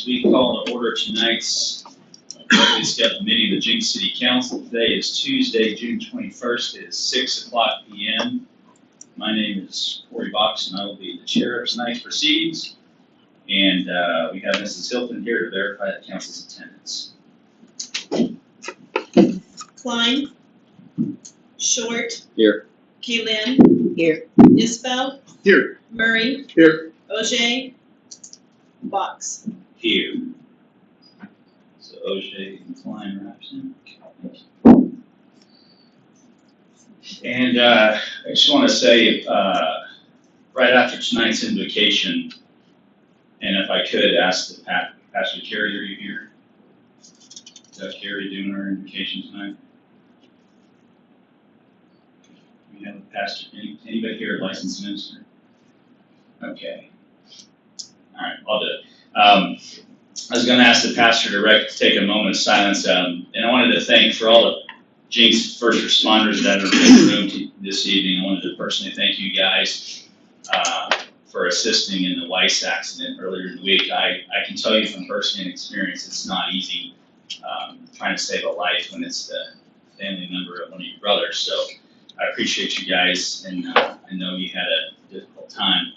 we call to order tonight's regularly scheduled meeting of the Jenks City Council. Today is Tuesday, June 21st. It is 6 o'clock p.m. My name is Corey Box, and I will be the chair of tonight's proceedings. And we have Mrs. Hilton here to verify the council's attendance. Klein. Short. Here. Keelan. Here. Isbell. Here. Murray. Here. Ogier. Box. Here. So O'Shea and Klein are absent. And I just want to say, right after tonight's invocation, and if I could ask the Pastor Carrie, are you here? Is that Carrie doing our invocation tonight? We have a pastor. Anybody here a licensed minister? Okay. All right, I'll do it. I was going to ask the pastor to take a moment of silence, and I wanted to thank for all the Jenks first responders that are in the room this evening. I wanted to personally thank you guys for assisting in the Weiss accident earlier in the week. I can tell you from firsthand experience, it's not easy trying to save a life when it's the family member of one of your brothers. So I appreciate you guys, and I know you had a difficult time,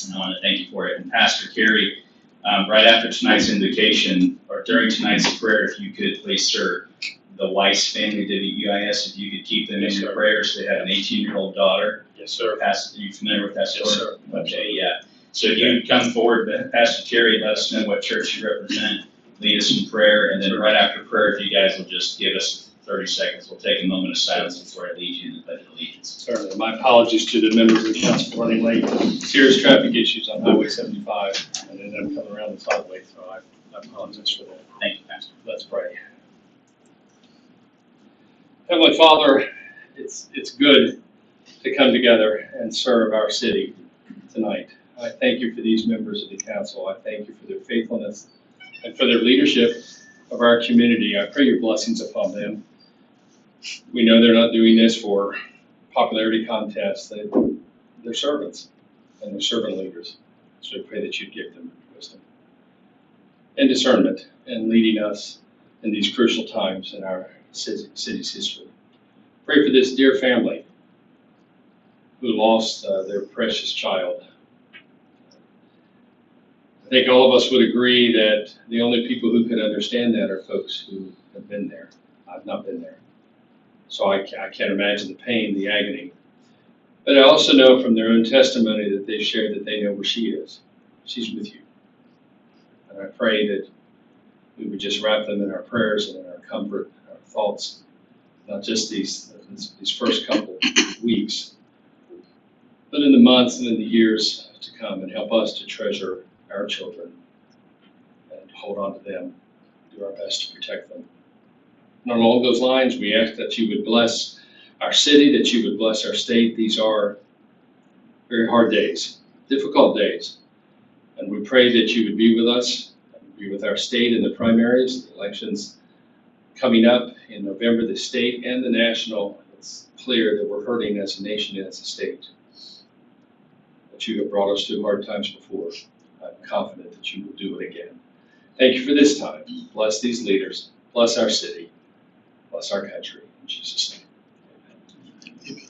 and I want to thank you for it. And Pastor Carey, right after tonight's invocation, or during tonight's prayer, if you could please, sir, the Weiss family, WEIS, if you could keep them in your prayers. They have an 18-year-old daughter. Yes, sir. Pastor, are you familiar with that story? Yes, sir. Okay, yeah. So if you would come forward, Pastor Carey, let us know what church you represent, lead us in prayer, and then right after prayer, if you guys will just give us 30 seconds, we'll take a moment of silence before I lead you in the Pledge of Allegiance. Certainly. My apologies to the members of the council for running late. Serious traffic issues on Highway 75, and ended up coming around the sideway, so I apologize for that. Thank you, Pastor. Let's pray. Heavenly Father, it's good to come together and serve our city tonight. I thank you for these members of the council. I thank you for their faithfulness and for their leadership of our community. I pray your blessings upon them. We know they're not doing this for popularity contests. They're servants and they're servant leaders. So I pray that you'd give them wisdom and discernment in leading us in these crucial times in our city's history. Pray for this dear family who lost their precious child. I think all of us would agree that the only people who could understand that are folks who have been there. I've not been there. So I can't imagine the pain, the agony. But I also know from their own testimony that they've shared that they know where she is. She's with you. And I pray that we would just wrap them in our prayers and in our comfort, our thoughts, not just these first couple weeks, but in the months and in the years to come, and help us to treasure our children and hold on to them, do our best to protect them. And along those lines, we ask that you would bless our city, that you would bless our state. These are very hard days, difficult days. And we pray that you would be with us, be with our state in the primaries, the elections coming up in November, the state and the national. It's clear that we're hurting as a nation and as a state. But you have brought us through hard times before. I'm confident that you will do it again. Thank you for this time. Bless these leaders. Bless our city. Bless our country. In Jesus' name. Amen.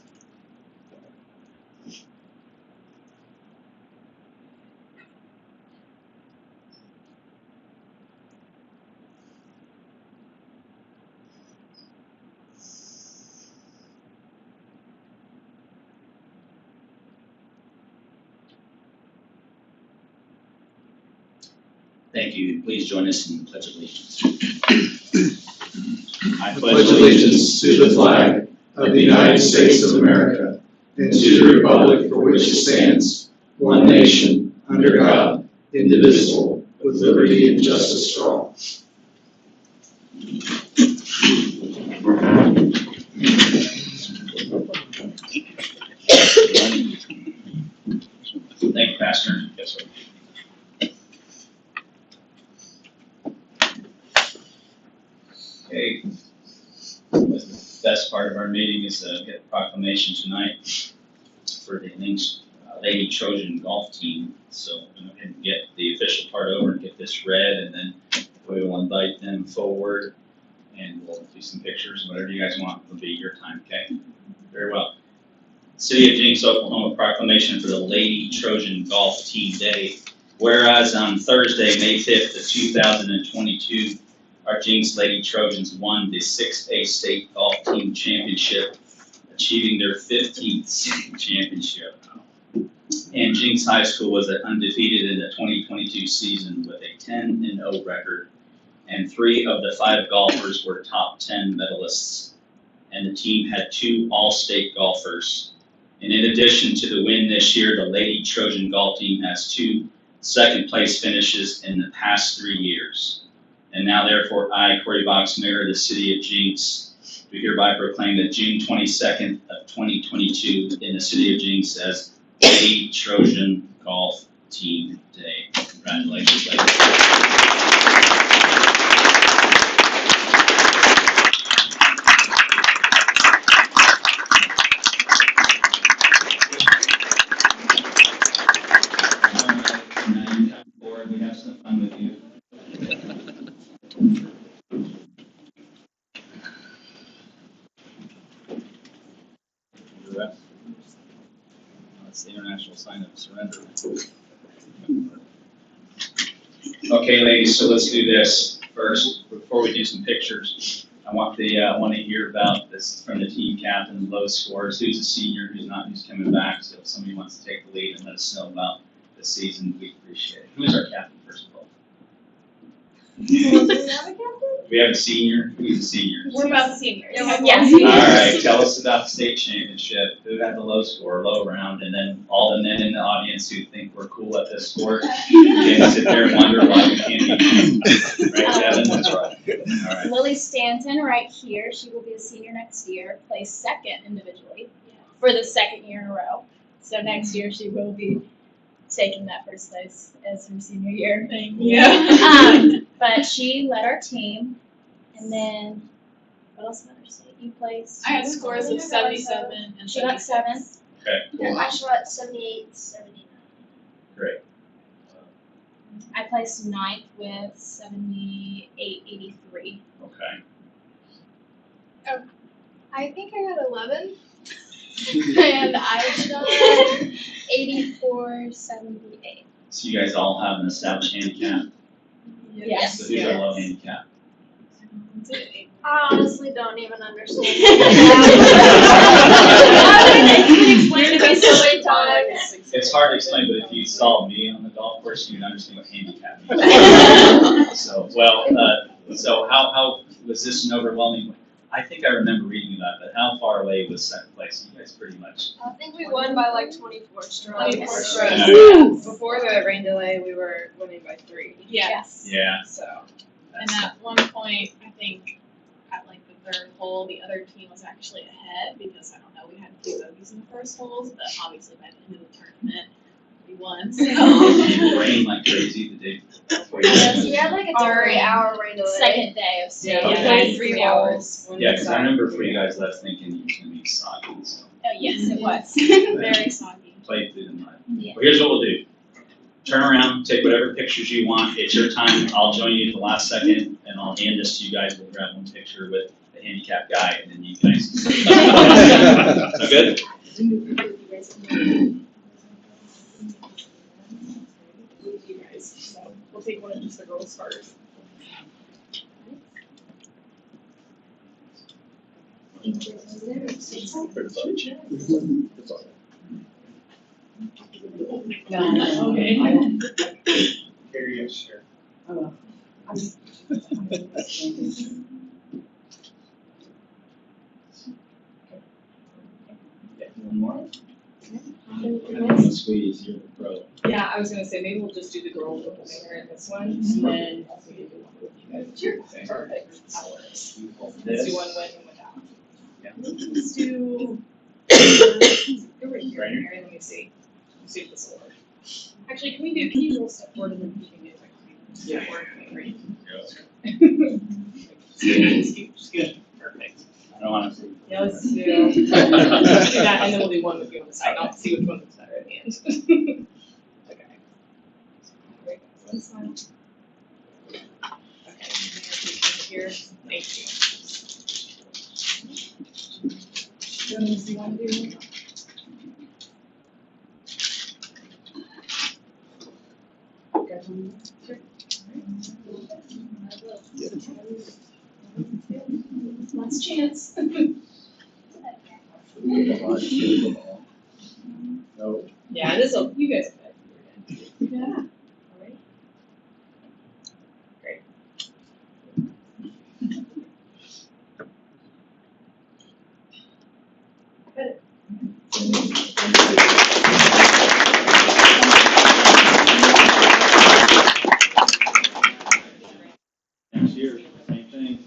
Thank you. Please join us in the Pledge of Allegiance. I pledge allegiance to the flag of the United States of America and to the republic for which it stands, one nation, under God, indivisible, with liberty and justice for all. Thank you, Pastor. Yes, sir. Okay. The best part of our meeting is to get the proclamation tonight for the Lady Trojan golf team. So I'm going to get the official part over and get this this read, and then we will invite them forward, and we'll do some pictures, whatever you guys want. It'll be your time, okay? Very well. City of Jenks, Oklahoma proclamation for the Lady Trojan Golf Team Day. Whereas on Thursday, May 5th of 2022, our Jenks Lady Trojans won the 6A State Golf Team Championship, achieving their 15th state championship. And Jenks High School was undefeated in the 2022 season with a 10-0 record, and 3 of the 5 golfers were top 10 medalists, and the team had 2 all-state golfers. And in addition to the win this year, the Lady Trojan Golf Team has 2 second-place finishes in the past 3 years. And now, therefore, I, Corey Box, Mayor of the City of Jenks, do hereby proclaim that June 22nd of 2022 in the City of Jenks as Lady Trojan Golf Team Day. Congratulations, ladies. We have some fun with you. That's the international sign of surrender. Okay, ladies, so let's do this first. Before we do some pictures, I want to hear about this from the team captain, low scores. Who's a senior, who's not, who's coming back. So if somebody wants to take the lead and let us know about the season, we appreciate it. Who's our captain, first of all? Do we have a senior? Who's a senior? We're about seniors. Yes. All right, tell us about the state championship. Who had the low score, low round, and then all the men in the audience who think we're cool at this sport can sit there and wonder why we can't be. Right, Devin? That's right. All right. Lily Stanton, right here, she will be a senior next year, placed second individually for the 2nd year in a row. So next year she will be taking that first place as her senior year. Thank you. But she led our team, and then what else did I say? You placed. I had scores of 77 and She got 7. Okay, Yeah, I shot 78, 79. great. I placed 9th with 78.83. Okay. I think I got 11. And I shot 84, 78. So you guys all have an established handicap? Yes. So who's our low handicap? I honestly don't even understand. You can explain it to me so many times. It's hard to explain, but if you saw me on the golf course, you'd understand what handicap is. So, so how was this an overwhelming? I think I remember reading about that. How far away was second place? You guys pretty much. I think we won by like 24 strokes. 24 strokes. strokes. Before the rain delay, we were winning by 3. Yes. Yeah. So And that's- at one point, I think at like the 3rd hole, the other team was actually ahead because I don't know, we had 2 bogeys in the first holes, but obviously by the end of the tournament, we won. So. It rained like crazy the day before you Yes, guys we had like a Our 3-hour rain delay. Second day of state. yeah, we Okay. played 3 hours. Yeah, because I remember before you guys left thinking you was gonna be soggy, so Oh, yes, it was. Very soggy. played through the mud. Yeah. Well, here's what we'll do. Turn around, take whatever pictures you want. It's your time. I'll join you at the last second, and I'll hand this to you guys. We'll grab one picture with the handicapped guy, and then you guys. So good? You guys. So we'll take one of just the girls first. Okay. Carry your share. Yeah, one more. Squeeze, you're the pro. Yeah, I was gonna say, maybe we'll just do the girls with the mayor in this one, and then also do the one with you guys. Sure. Perfect. That works. Let's do one with and without. Let's do. Over here, Right here? Mary, let me see. Let's do this order. Actually, can you roll step forward and then you can get like. Yeah. Forward, right? Yeah. Just good. Perfect. I don't want to. Yeah, let's do. Let's do that, and then we'll do one with you on the side. I'll see which one looks better at the end. Okay. Great. One smile. year. Thank you. Does you want to do? Last chance. No. Yeah, this will, you guys bet. Yeah. Alright. Great. Next year, same thing.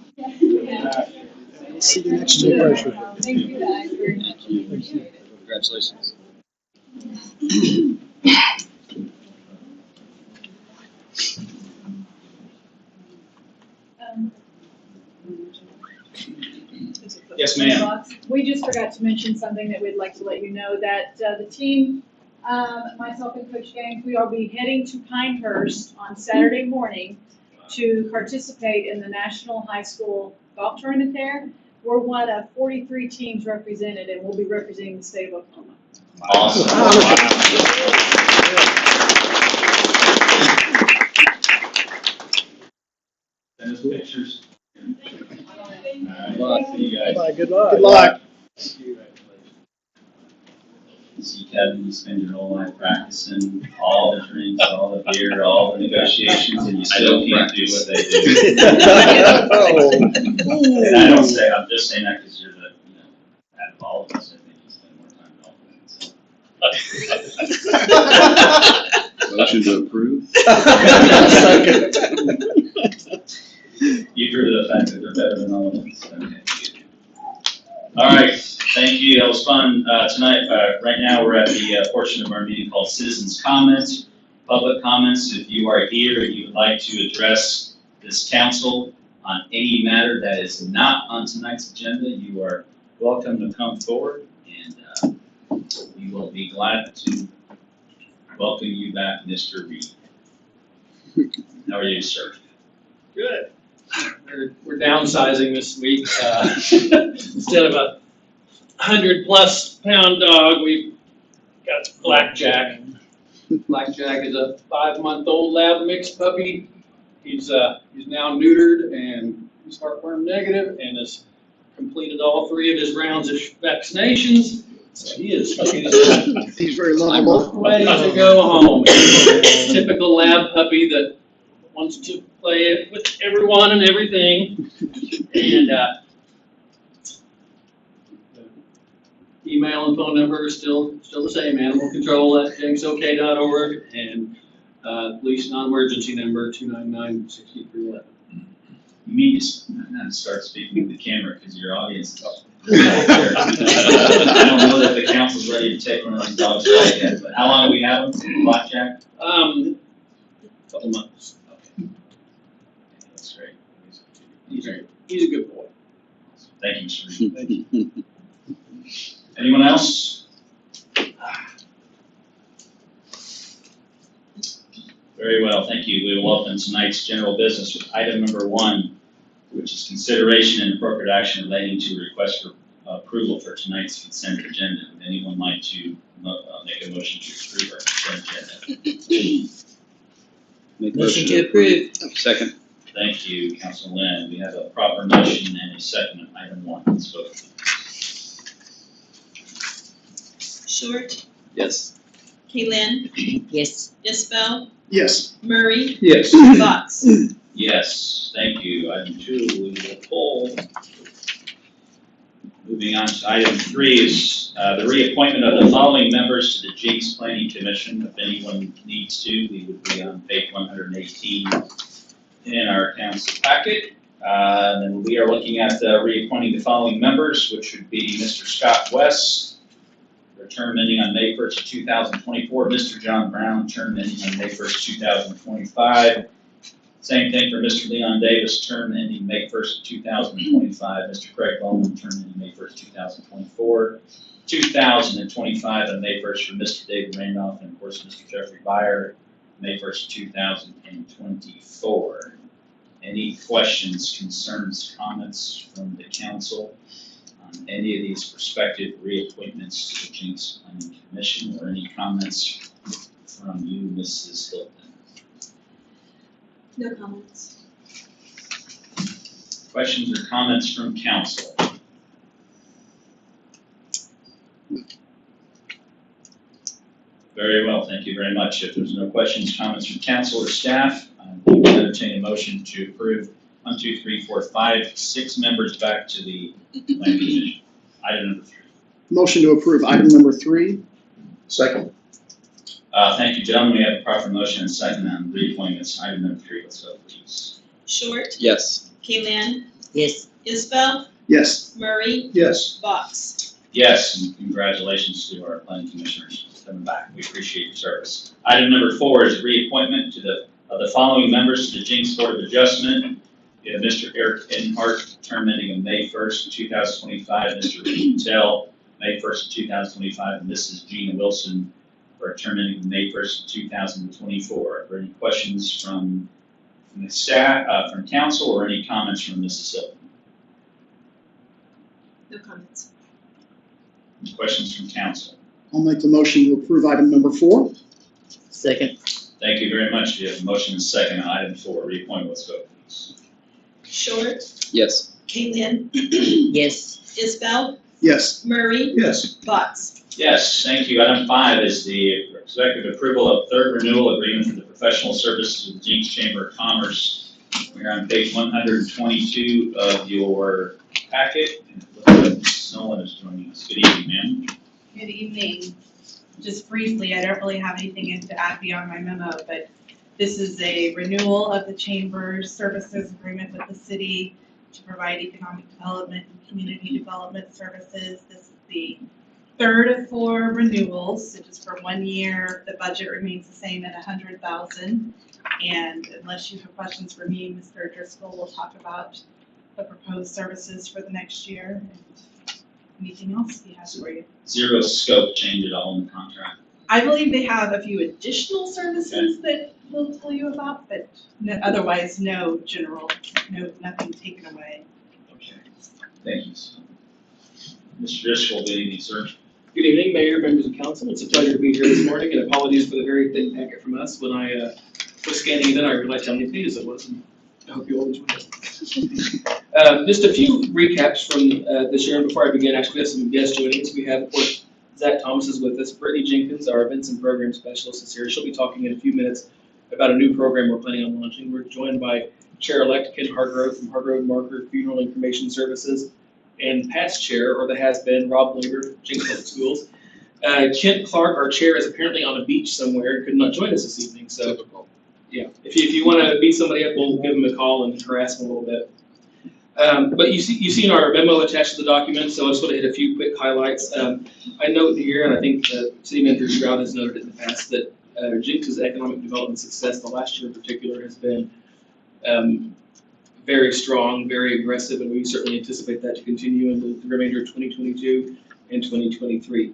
See you next year. Thank you guys very much. Appreciate it. Congratulations. Yes, ma'am. We just forgot to mention something that we'd like to let you know, that the team, myself and Coach Jenks, we will be heading to Pinehurst on Saturday morning to participate in the National High School Golf Tournament there. We're one of 43 teams represented, and we'll be representing the state of Oklahoma. Awesome. Send us pictures. All right, see you guys. Bye, good luck. Good luck. See, Kevin, you spend your whole life practicing all the drinks, all the beer, all the negotiations, and you still can't do what they do. And I don't say, I'm just saying that because you're the, out of all of us, I think you spend more time golfing. Motion to approve? You drew to the fact that they're better than all of us. Okay. All right, thank you. That was fun tonight. Right now, we're at the portion of our meeting called Citizens Comments, Public Comments. If you are here and you would like to address this council on any matter that is not on tonight's agenda, you are welcome to come forward, and we will be glad to welcome you back, Mr. Reed. How are you, sir? Good. We're downsizing this week. Instead of a 100+ pound dog, we've got Blackjack. Blackjack is a 5-month-old lab mixed puppy. He's now neutered and he's heartworm negative and has completed all 3 of his rounds of vaccinations. So he's very lovable. ready to go home. Typical lab puppy that wants to play with everyone and everything. And email and phone number are still the same, animalcontrol@jenksok.org, and police non-emergency number 299-6311. You need to start speaking to the camera because your audience is up. I don't know that the council's ready to take one of these dogs right yet, but how long have we had him, Blackjack? Couple months. Okay. That's great. He's a good boy. Thank you, Mr. Reed. Thank you. Anyone else? Very well, thank you. We will welcome tonight's general business with item number 1, which is consideration and appropriate action relating to a request for approval for tonight's consent agenda. Would anyone like to make a motion to approve our consent agenda? Motion to approve. Second. Thank you, Council Lynn. We have a proper motion and a second on item 1. Let's vote. Short, Yes. Kaylin, Yes. Isbell, Yes. Murray, Yes. Fox. Yes, thank you. Item 2, we will pull. Moving on to item 3 is the reappointment of the following members to the Jenks Planning Commission. If anyone needs to, we would be on page 118 in our council packet. And we are looking at reappointing the following members, which would be Mr. Scott West, for term ending on May 1st, 2024. Mr. John Brown, term ending on May 1st, 2025. Same thing for Mr. Leon Davis, term ending May 1st, 2025. Mr. Craig Bowman, term ending May 1st, 2024. 2025 on May 1st for Mr. David Randolph, and of course Mr. Jeffrey Byer, May 1st, 2024. Any questions, concerns, comments from the council on any of these prospective reappointments to the Jenks Planning Commission, or any comments from you, Mrs. Hilton? No comments. Questions or comments from council? Very well, thank you very much. If there's no questions, comments from council or staff, we will entertain a motion to approve 1, 2, 3, 4, 5, 6 members back to the planning commission. Item number 3. Motion to approve item number 3. Second. Thank you, gentlemen. We have a proper motion and second on reappointments. Item number 3, let's go, please. Short, Yes. Kaylan, Yes. Isbell, Yes. Murray, Yes. Box. Yes, and congratulations to our planning commissioners coming back. We appreciate your service. Item number 4 is reappointment to the following members to the Jenks Board of Adjustment. We have Mr. Eric Enhart, term ending on May 1st, 2025. Mr. Rick Patel, May 1st, 2025. And Mrs. Gina Wilson, for a term ending May 1st, 2024. Are there any questions from the staff, from council, or any comments from Mrs. Hilton? No comments. Any questions from council? I'll make the motion to approve item number 4. Second. Thank you very much. We have a motion and second on item 4, reappointment. Let's go, please. Short, Yes. Kaylan, Yes. Isbell, Yes. Murray, Yes. Box. Yes, thank you. Item 5 is the executive approval of third renewal agreement for the professional services of the Jenks Chamber of Commerce. We're on page 122 of your packet. And it looks like Ms. Nolan is joining us. Good evening, ma'am. Good evening. Just briefly, I don't really have anything to add beyond my memo, but this is a renewal of the Chamber's services agreement with the city to provide economic development and community development services. This is the third of 4 renewals, so just for 1 year. The budget remains the same at $100,000. And unless you have questions for me, Mr. Driscoll will talk about the proposed services for the next year and anything else he has for you. Zero scope change at all in the contract. I believe they have a few additional services that we'll tell you about, but otherwise, no general, nothing taken away. Okay. Thank you. Mr. Driscoll, good evening, sir. Good evening, Mayor, members of council. It's a pleasure to be here this morning, and apologies for the very thick packet from us. When I was scanning it in, I realized how many pages it was, and I hope you all enjoyed it. Just a few recaps from this year, and before I begin, actually, we have some guests joining us. We have, of course, Zach Thomas is with us. Brittany Jenkins, our events and program specialist, is here. She'll be talking in a few minutes about a new program we're planning on launching. We're joined by Chair-elect Ken Hargrove from Hargrove Marker Funeral Information Services, and past chair, or the has-been, Rob Linger, Jenks Public Schools. Kent Clark, our chair, is apparently on a beach somewhere and could not join us this evening. So, yeah, if you want to beat somebody up, we'll give him a call and harass him a little bit. But you've seen our memo attached to the document, so I just want to hit a few quick highlights. I note here, and I think City Manager Stroud has noted in the past, that Jenks' economic development success, the last year in particular, has been very strong, very aggressive, and we certainly anticipate that to continue into the remainder of 2022 and 2023.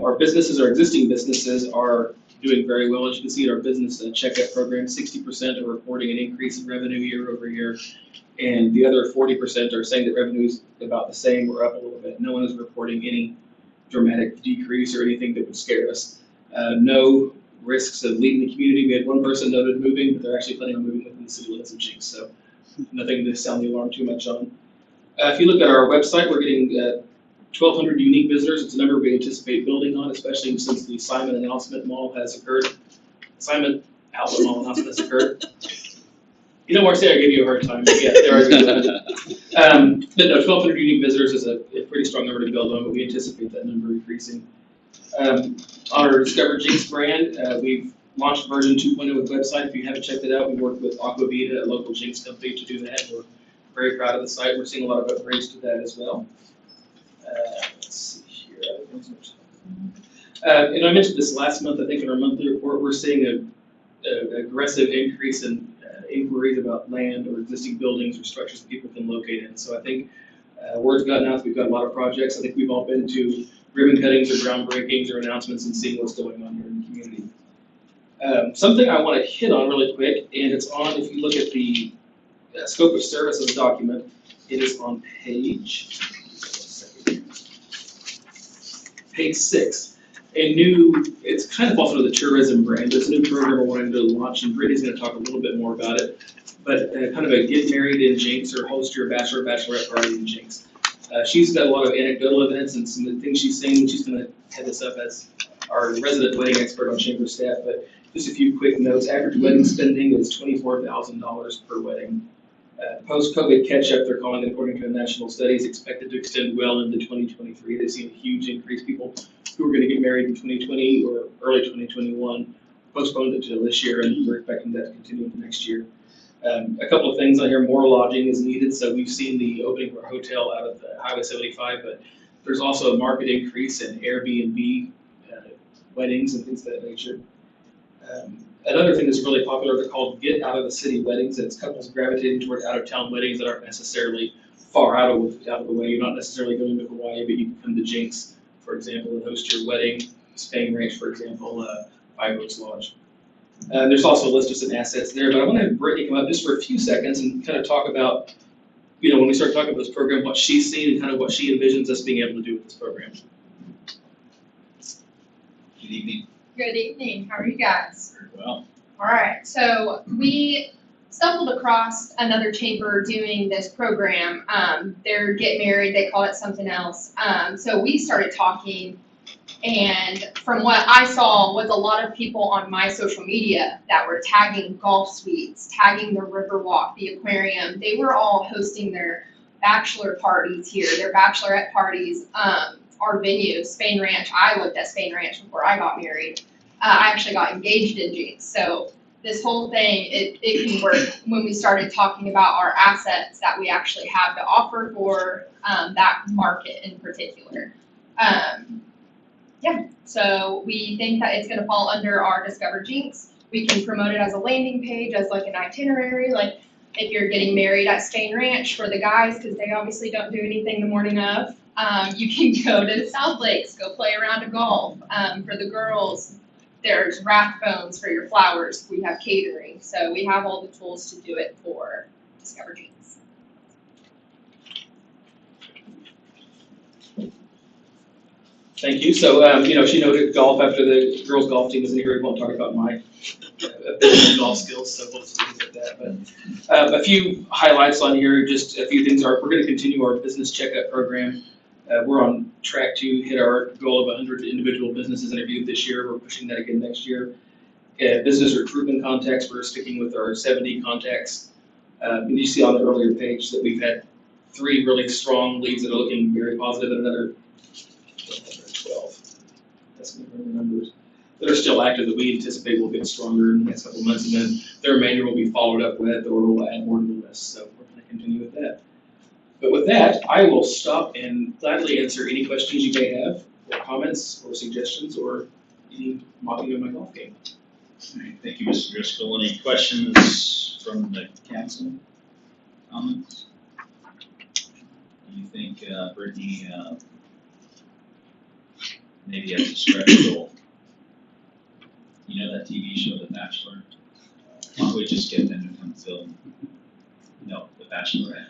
Our businesses, our existing businesses, are doing very well. As you can see in our business checkout program, 60% are reporting an increase in revenue year over year, and the other 40% are saying that revenue is about the same or up a little bit. No one is reporting any dramatic decrease or anything that would scare us. No risks of leaving the community. We had one person noted moving, but they're actually planning on moving within the city limits of Jenks, so nothing to sound the alarm too much on. If you look at our website, we're getting 1,200 unique visitors. It's a number we anticipate building on, especially since the Simon announcement mall has occurred. Simon Outlet Mall announcement has occurred. You know, Marcia, I gave you a hard time, but yeah, there are. But no, 1,200 unique visitors is a pretty strong number to build on, but we anticipate that number increasing. On our Discover Jenks brand, we've launched version 2.0 of the website. If you haven't checked it out, we worked with Aquavita, a local Jenks company, to do that. We're very proud of the site. We're seeing a lot of upgrades to that as well. Let's see here. And I mentioned this last month. I think in our monthly report, we're seeing an aggressive increase in inquiries about land or existing buildings or structures that people can locate in. So I think word's gotten out. We've got a lot of projects. I think we've all been to ribbon cuttings or groundbreakings or announcements and seeing what's going on here in the community. Something I want to hit on really quick, and it's on, if you look at the scope of services document. It is on page 6. It's kind of falls under the tourism brand. It's a new program we're wanting to launch, and Brittany's going to talk a little bit more about it. But kind of a get married in Jenks or host your bachelor or bachelorette party in Jenks. She's got a lot of anecdotal evidence and some of the things she's saying. She's going to head this up as our resident wedding expert on chamber staff. But just a few quick notes. Average wedding spending is $24,000 per wedding. Post-COVID catch-up, they're calling it, according to a national study, is expected to extend well into 2023. They've seen a huge increase. People who were going to get married in 2020 or early 2021 postponed it until this year, and we're expecting that to continue into next year. A couple of things on here. More lodging is needed, so we've seen the opening of our hotel out of Highway 75, but there's also a market increase in Airbnb weddings and things of that nature. Another thing that's really popular, they're called get out of the city weddings. It's couples gravitating toward out of town weddings that aren't necessarily far out of the way. You're not necessarily going to Hawaii, but you can come to Jenks, for example, and host your wedding. Spain Ranch, for example, Five Oaks Lodge. There's also a list of some assets there, but I want to have Brittany come up just for a few seconds and kind of talk about, when we start talking about this program, what she's seen and kind of what she envisions us being able to do with this program. Good evening. Good evening. How are you guys? Very well. All right. So we stumbled across another chamber doing this program. They're Get Married. They call it something else. So we started talking, and from what I saw was a lot of people on my social media that were tagging golf suites, tagging the Riverwalk, the aquarium. They were all hosting their bachelor parties here, their bachelorette parties. Our venue, Spain Ranch. I looked at Spain Ranch before I got married. I actually got engaged in Jenks. So this whole thing, it can work when we started talking about our assets that we actually have to offer for that market in particular. So we think that it's going to fall under our Discover Jenks. We can promote it as a landing page, as like an itinerary, like if you're getting married at Spain Ranch for the guys, because they obviously don't do anything the morning of. You can go to the South Lakes, go play around a golf. For the girls, there's rathbones for your flowers. We have catering. So we have all the tools to do it for Discover Jenks. Thank you. So, she noted golf after the girls' golf team is in here. We won't talk about my golf skills, so we'll just leave it at that. But a few highlights on here, just a few things are, we're going to continue our business checkup program. We're on track to hit our goal of 100 individual businesses interviewed this year. We're pushing that again next year. Business recruitment contacts, we're sticking with our 70 contacts. And you see on the earlier page that we've had 3 really strong leads that are looking very positive, and another 12. That's the numbers that are still active that we anticipate will get stronger in the next couple of months, and then the remainder will be followed up with, or we'll add more to the list. So we're going to continue with that. But with that, I will stop and gladly answer any questions you may have, or comments, or suggestions, or any mocking of my golf game. All right, thank you, Mr. Driscoll. Any questions from the council? Comments? Do you think, Brittany, maybe as a stretch goal, that TV show, The Bachelor? Why don't we just get them to come film? No, The Bachelorette.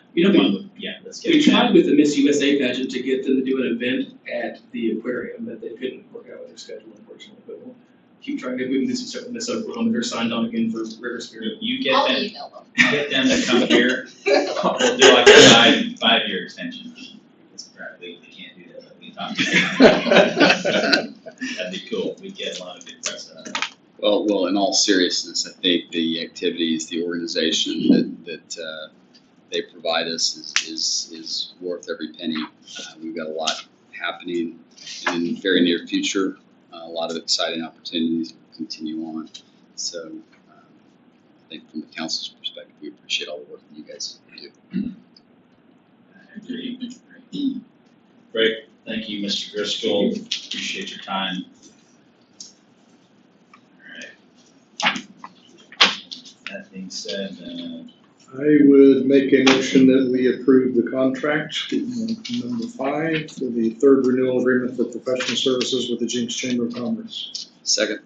Let's get We them. tried with the Miss USA pageant to get them to do an event at the aquarium, but they couldn't work out with their schedule, unfortunately. But we'll keep trying. Maybe we can do some stuff with Miss Oklahoma. They're signed on again for River Spirit. You get I'll them, email them. get them to come here. We'll do like a 5-year extension. It's practically, they can't do that, but we talk. That'd be cool. We'd get a lot of good press out of that. Well, in all seriousness, I think the activities, the organization that they provide us is worth every penny. We've got a lot happening in the very near future, a lot of exciting opportunities to continue on. So I think from the council's perspective, we appreciate all the work that you guys do. I agree. Great. Thank you, Mr. Driscoll. Appreciate your time. All right. That being said, I would make a motion that we approve the contract, number 5, for the 3rd renewal agreement for professional services with the Jenks Chamber of Commerce. Second.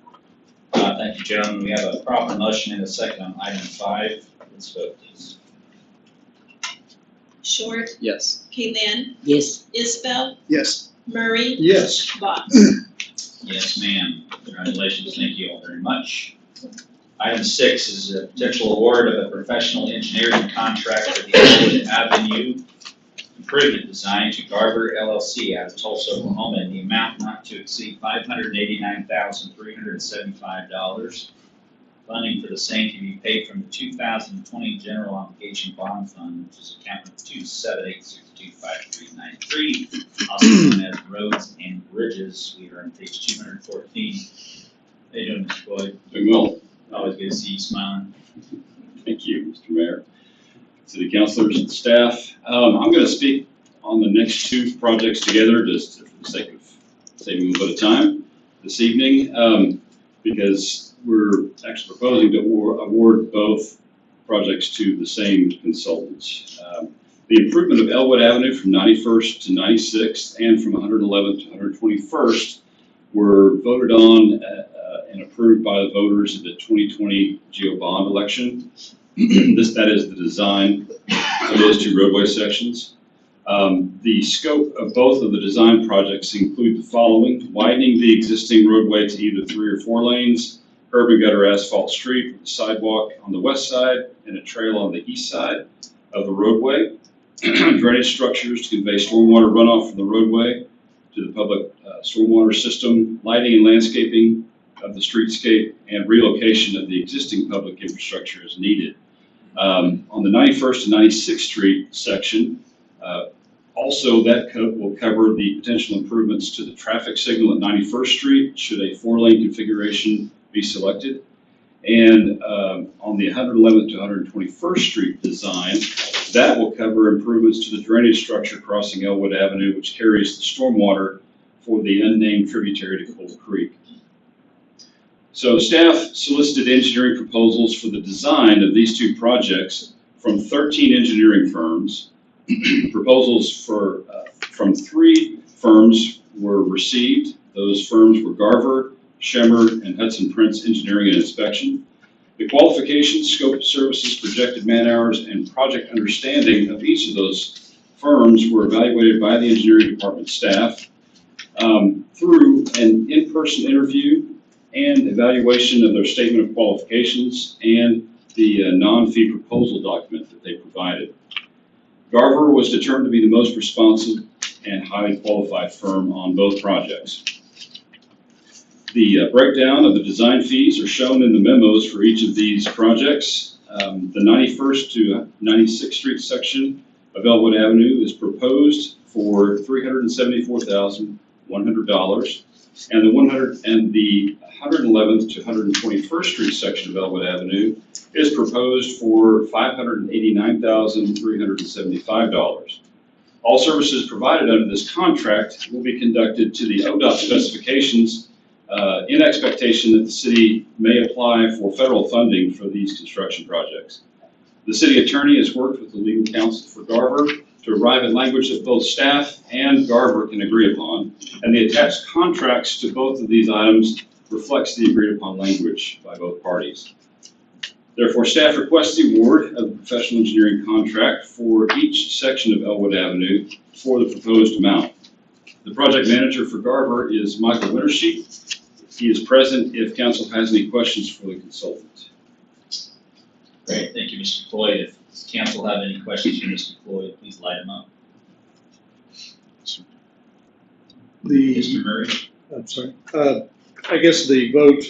thank you, gentlemen. We have a proper motion and a second on item 5. Let's vote, please. Short, Yes. Kayleen, Yes. Isbell, Yes. Murray, Yes. Bott. Yes, ma'am. Congratulations, thank you all very much. Item 6 is a potential award of a professional engineering contract for the Elwood Avenue improvement design to Garber LLC out of Tulsa, Oklahoma, in the amount not to exceed $589,375. Funding for the same to be paid from the 2020 General Obligation Bond Fund, which is account number 278625393, also known as Roads and Bridges. We are on page 214. How you doing, Mr. Boyd? Doing well. Always good to see you smiling. Thank you, Mr. Mayor, city councilors and staff. I'm going to speak on the next two projects together, just for the sake of saving a little bit of time this evening, because we're actually proposing to award both projects to the same consultants. The improvement of Elwood Avenue from 91st to 96th and from 111th to 121st were voted on and approved by the voters at the 2020 GO bond election. That is the design of those two roadway sections. The scope of both of the design projects include the following: widening the existing roadway to either 3 or 4 lanes, curb and gutter asphalt street with a sidewalk on the west side and a trail on the east side of the roadway, drainage structures to convey stormwater runoff from the roadway to the public stormwater system, lighting and landscaping of the streetscape, and relocation of the existing public infrastructure as needed. On the 91st and 96th Street section, also that will cover the potential improvements to the traffic signal at 91st Street should a 4-lane configuration be selected. And on the 111th to 121st Street design, that will cover improvements to the drainage structure crossing Elwood Avenue, which carries the stormwater for the unnamed tributary to Cold Creek. So staff solicited engineering proposals for the design of these two projects from 13 engineering firms. Proposals from 3 firms were received. Those firms were Garver, Schemmer, and Hudson Prince Engineering and Inspection. The qualifications, scope of services, projected man hours, and project understanding of each of those firms were evaluated by the engineering department staff through an in-person interview and evaluation of their statement of qualifications and the non-fee proposal document that they provided. Garver was determined to be the most responsive and highly qualified firm on both projects. The breakdown of the design fees are shown in the memos for each of these projects. The 91st to 96th Street section of Elwood Avenue is proposed for $374,100, and the 111th to 121st Street section of Elwood Avenue is proposed for $589,375. All services provided under this contract will be conducted to the ODOT specifications in expectation that the city may apply for federal funding for these construction projects. The city attorney has worked with the legal counsel for Garver to arrive at language that both staff and Garver can agree upon, and the attached contracts to both of these items reflects the agreed upon language by both parties. Therefore, staff requests the award of a professional engineering contract for each section of Elwood Avenue for the proposed amount. The project manager for Garver is Michael Wintersheet. He is present if council has any questions for the consultant. Great, thank you, Mr. Floyd. If council have any questions for Mr. Floyd, please light them up. Mr. Murray? I'm sorry. I guess the vote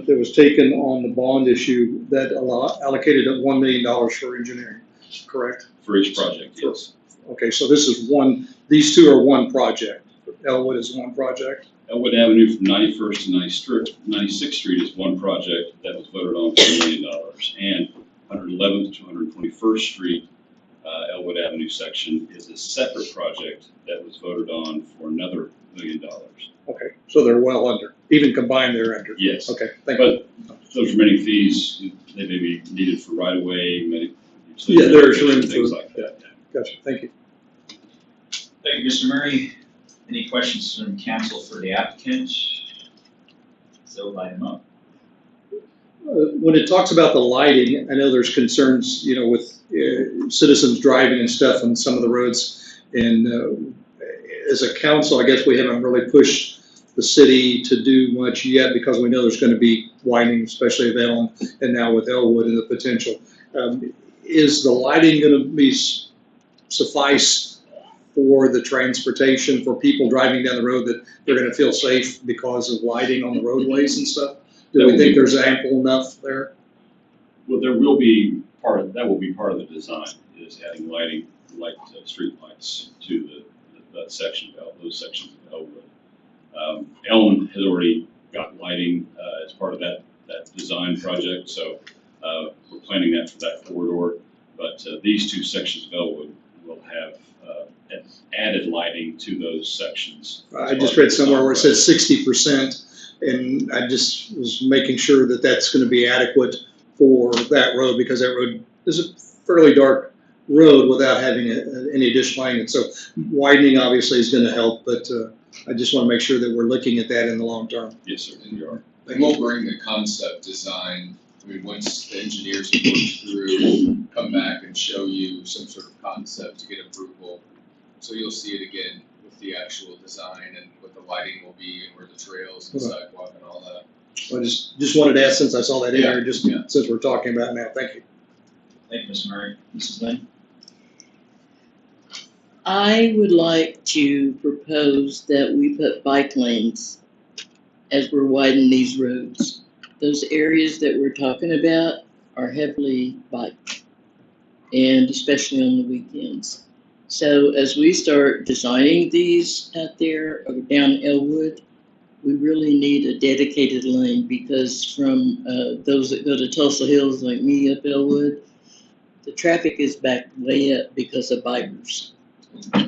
that was taken on the bond issue that allocated $1 million for engineering, correct? For each project, yes. Okay, so this is one, these two are one project. Elwood is one project. Elwood Avenue from 91st to 96th Street is one project that was voted on for $1 million. And 111th to 121st Street, Elwood Avenue section is a separate project that was voted on for another $1 million. Okay, so they're well under, even combined they're under. Yes. Okay, thank you. But those remaining fees, they may be needed for right-of-way, Yeah, there's room things for like that. Gotcha, thank you. Thank you, Mr. Murray. Any questions from council for the applicant? So light them up. When it talks about the lighting, I know there's concerns, with citizens driving and stuff on some of the roads. And as a council, I guess we haven't really pushed the city to do much yet because we know there's going to be widening, especially of Elm and now with Elwood and the potential. Is the lighting going to be suffice for the transportation, for people driving down the road, that they're going to feel safe because of lighting on the roadways and stuff? Do we think there's ample enough there? Well, there will be that will be part of the design, is adding street lights to that section of those sections of Elwood. Elm has already got lighting as part of that design project, so we're planning that for that corridor. But these two sections of Elwood will have added lighting to those sections. I just read somewhere where it says 60%, and I just was making sure that that's going to be adequate for that road, because that road is a fairly dark road without having any additional lighting. So widening obviously is going to help, but I just want to make sure that we're looking at that in the long term. Yes, sir, we are. And we'll bring the concept design, I mean, once the engineers have worked through, come back and show you some sort of concept to get approval. So you'll see it again with the actual design and what the lighting will be and where the trails and sidewalk and all that. I just wanted to ask, since I saw that in there, since we're talking about it now. Thank you. Thank you, Mr. Murray. Mrs. Lane? I would like to propose that we put bike lanes as we're widening these roads. Those areas that we're talking about are heavily biked, and especially on the weekends. So as we start designing these out there or down Elwood, we really need a dedicated lane, because from those that go to Tulsa Hills like me up Elwood, the traffic is backed way up because of bikers.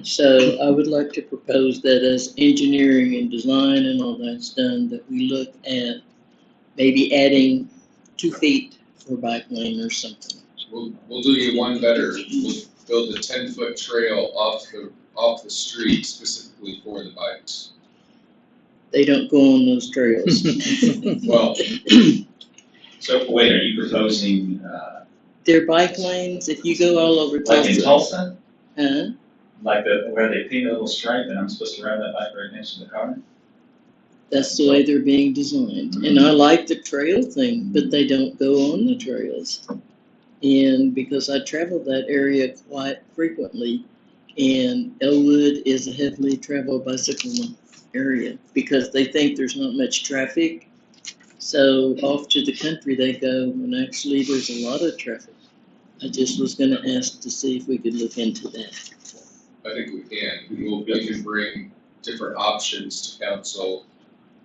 So I would like to propose that as engineering and design and all that's done, that we look at maybe adding 2 feet for bike lane or something. We'll do you one better. We'll build a 10-foot trail off the street specifically for the bikes. They don't go on those trails. Well, So wait, are you proposing, They're bike lanes. If you go all over like in Tulsa. Tulsa? Huh? Like where they paint a little stripe and I'm supposed to ride that bike right next to the car? That's the way they're being designed. And I like the trail thing, but they don't go on the trails. And because I travel that area quite frequently, and Elwood is a heavily traveled bicycle area because they think there's not much traffic. So off to the country they go, and actually there's a lot of traffic. I just was gonna ask to see if we could look into that. I think we can. We can bring different options to council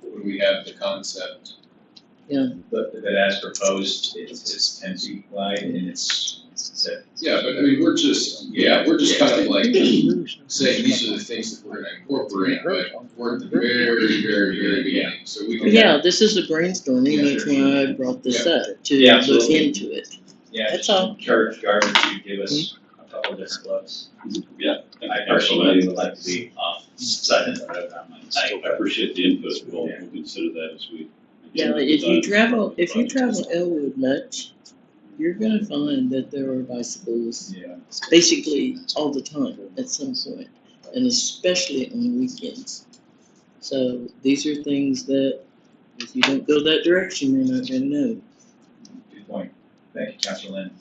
when we have the concept. But as proposed, it's 10 feet wide and it's Yeah, but I mean, we're just kind of like saying these are the things that we're gonna incorporate, but we're at the very, very, very beginning, so we can. Yeah, this is a brainstorming, that's why I brought this up, to Yeah, look absolutely. into it. Yeah, That's just all. encourage Gardner to give us a couple of different looks. Yeah. I personally would like to be off side of the road on my side. I appreciate the input. We'll consider that as we. Yeah, if you travel Elwood much, you're gonna find that there are bicycles basically all the time at some point, and especially on weekends. So these are things that if you don't go that direction, you're not gonna know. Good point. Thank you, Councilor Lynn.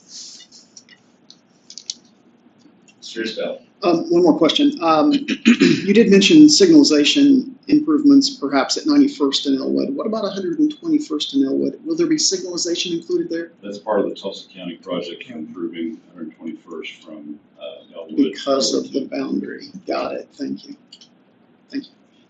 Mr. Isbell. One more question. You did mention signalization improvements perhaps at 91st and Elwood. What about 121st and Elwood? Will there be signalization included there? That's part of the Tulsa County project, improving 121st from Elwood. Because of the boundary. Got it. Thank you.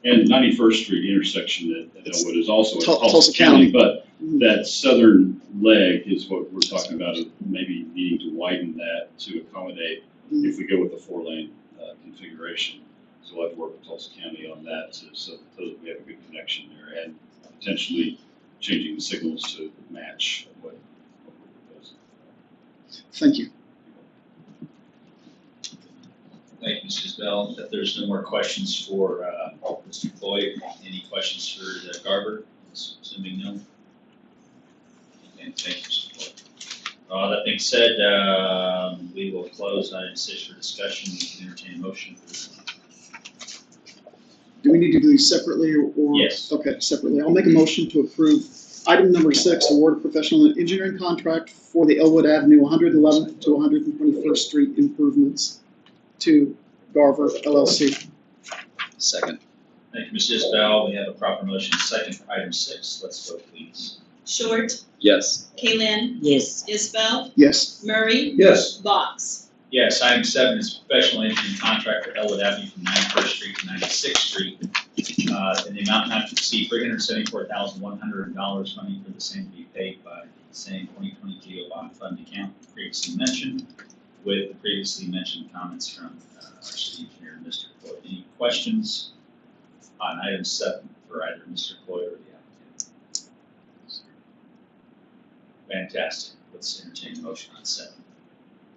And 91st Street intersection at Elwood is also in Tulsa Tulsa County. County, but that southern leg is what we're talking about, maybe needing to widen that to accommodate if we go with the 4-lane configuration. So we'll have to work with Tulsa County on that so that we have a good connection there, and potentially changing the signals to match what we're proposing. Thank you. Thank you, Mrs. Bell. If there's no more questions for Mr. Floyd, any questions for Garber? Assuming no. Okay, thank you, Mr. Floyd. That being said, we will close item 6 for discussion. We can entertain a motion for this one. Do we need to do these separately or? Yes. Okay, separately. I'll make a motion to approve item number 6, award professional engineering contract for the Elwood Avenue 111th to 121st Street improvements to Garver LLC. Second. Thank you, Ms. Isbell. We have a proper motion second for item 6. Let's vote, please. Short, Yes. Kalen, Yes. Isbell, Yes. Murray, Yes. Box. Yes, item 7 is professional engineering contract for Elwood Avenue from 91st Street to 96th Street. In the amount not to exceed $374,100, funding for the same to be paid by the same 2020 JPWA fund account previously mentioned, with the previously mentioned comments from our city engineer, Mr. Floyd. Any questions on item 7 for either Mr. Floyd or the applicant? Fantastic. Let's entertain a motion on 7.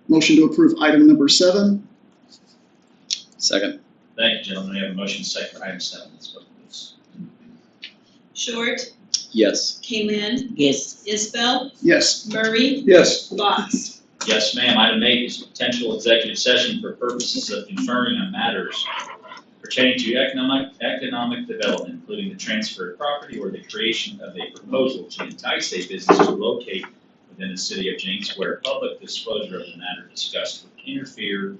Motion to approve item number 7. Second. Thank you, gentlemen. We have a motion second for item 7. Let's vote, please. Short, Yes. Kalen, Yes. Isbell, Yes. Murray, Yes. Box. Yes, ma'am. Item 8 is potential executive session for purposes of conferring on matters pertaining to economic development, including the transfer of property or the creation of a proposal to entice a business to locate within the city of Jenks where public disclosure of the matter discussed would interfere with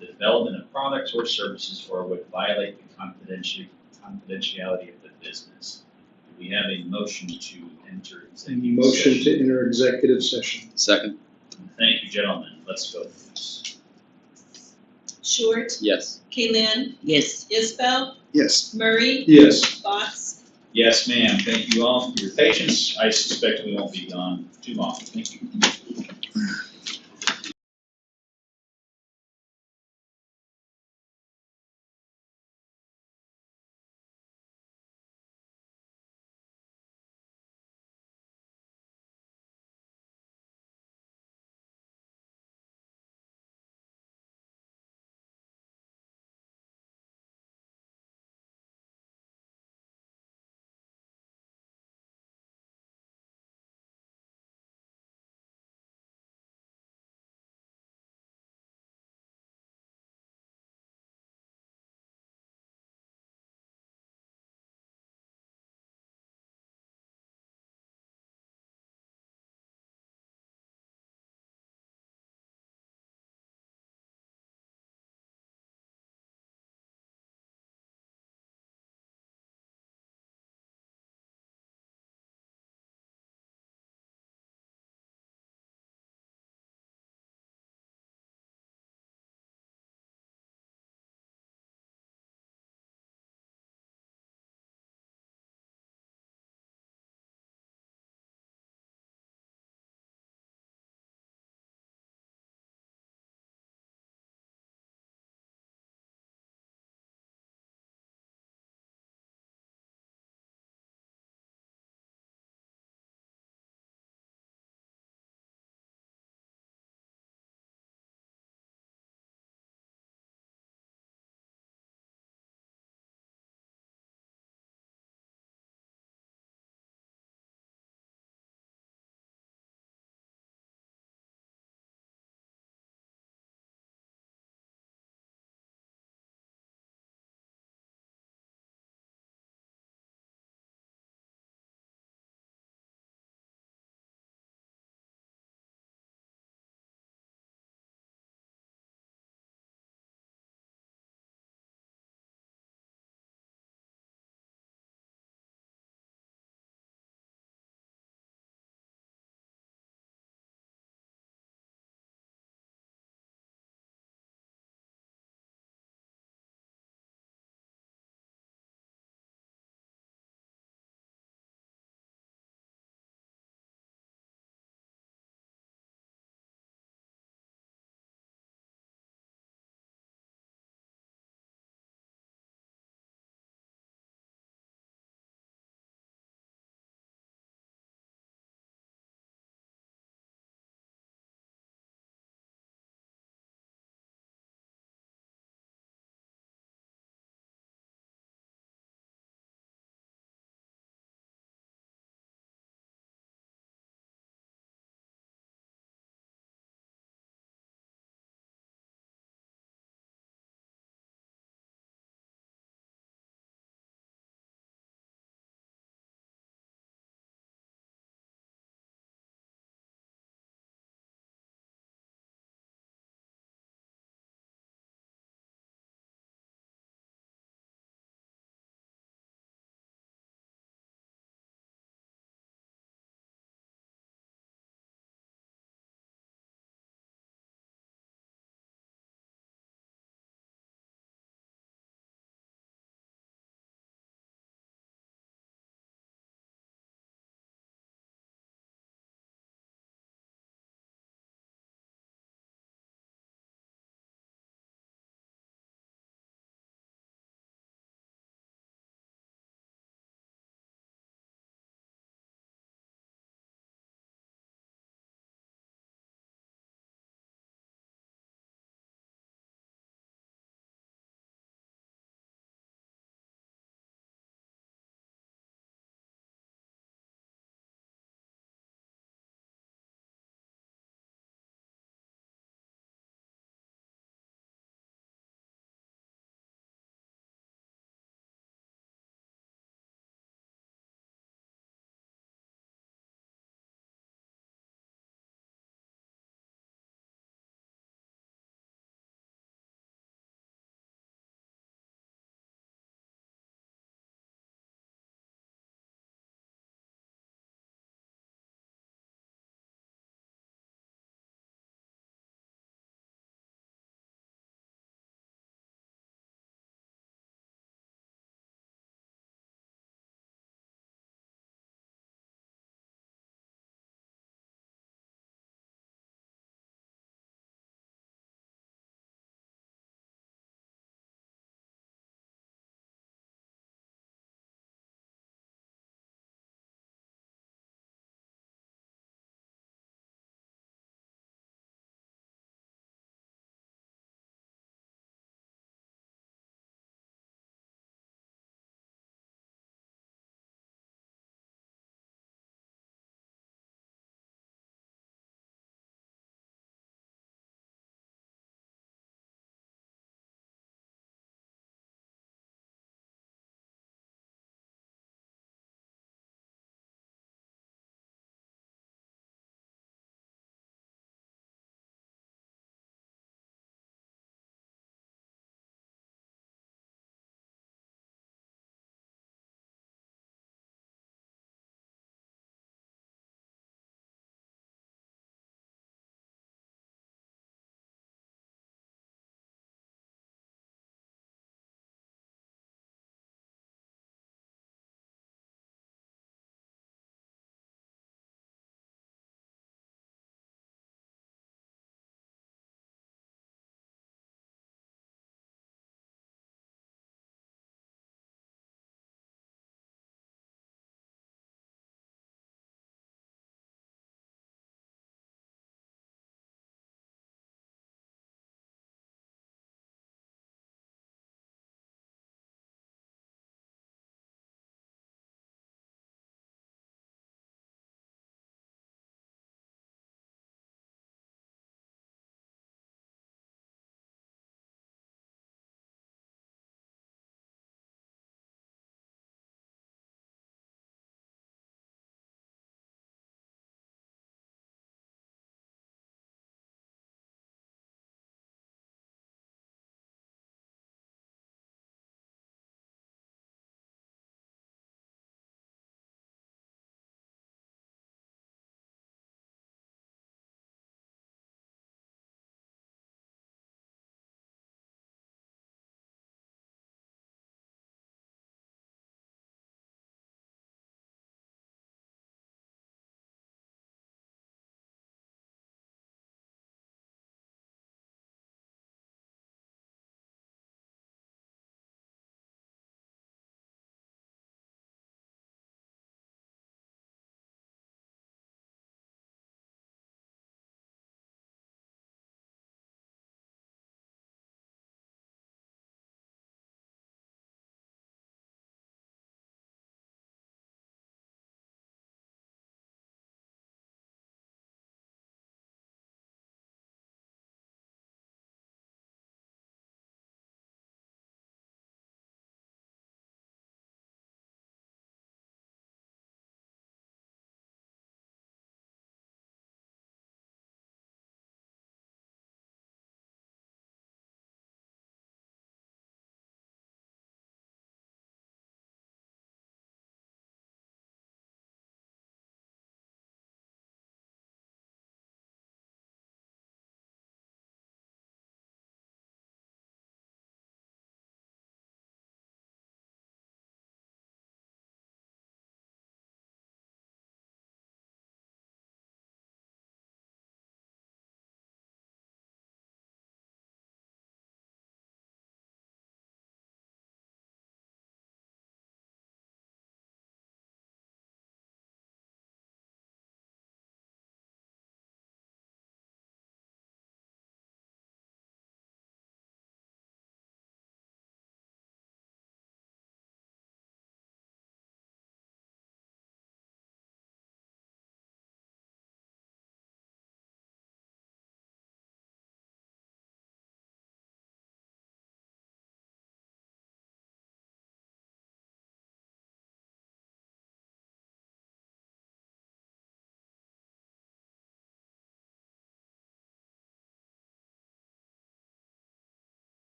the development of products or services or would violate the confidentiality of the business. Do we have a motion to enter executive Motion session? to enter executive session. Second. Thank you, gentlemen. Let's go, please. Short, Yes. Kalen, Yes. Isbell, Yes. Murray, Yes. Box. Yes, ma'am. Thank you all for your patience. I suspect we won't be gone too long. Thank you.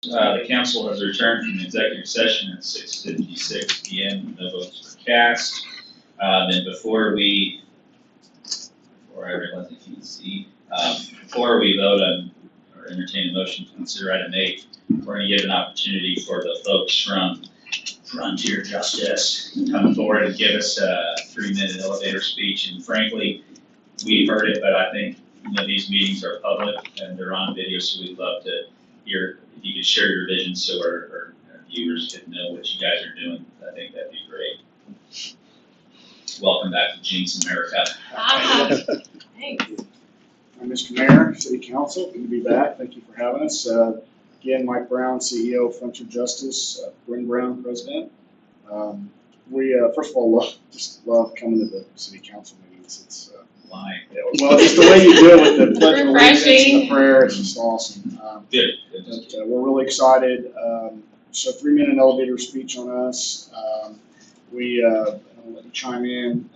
The council has returned from executive session at 6:56 PM. No votes were cast. And before I realize I can't see, before we vote on or entertain a motion to consider item 8, we're going to give an opportunity for the folks from Frontier Justice to come forward and give us a 3-minute elevator speech. And frankly, we've heard it, but I think these meetings are public and they're on video, so we'd love to hear if you could share your vision so our viewers can know what you guys are doing. I think that'd be great. Welcome back to Jenks, America. Thanks. Mr. Mayor, City Council, good to be back. Thank you for having us. Again, Mike Brown, CEO of Frontier Justice, Bryn Brown, President. We, first of all, love coming to the City Council meetings. It's Why? well, just the way you do it with the pledge of allegiance and Refreshing. the prayer, it's just awesome. Good. But, we're really excited. So 3-minute elevator speech on us. I'll let you chime in.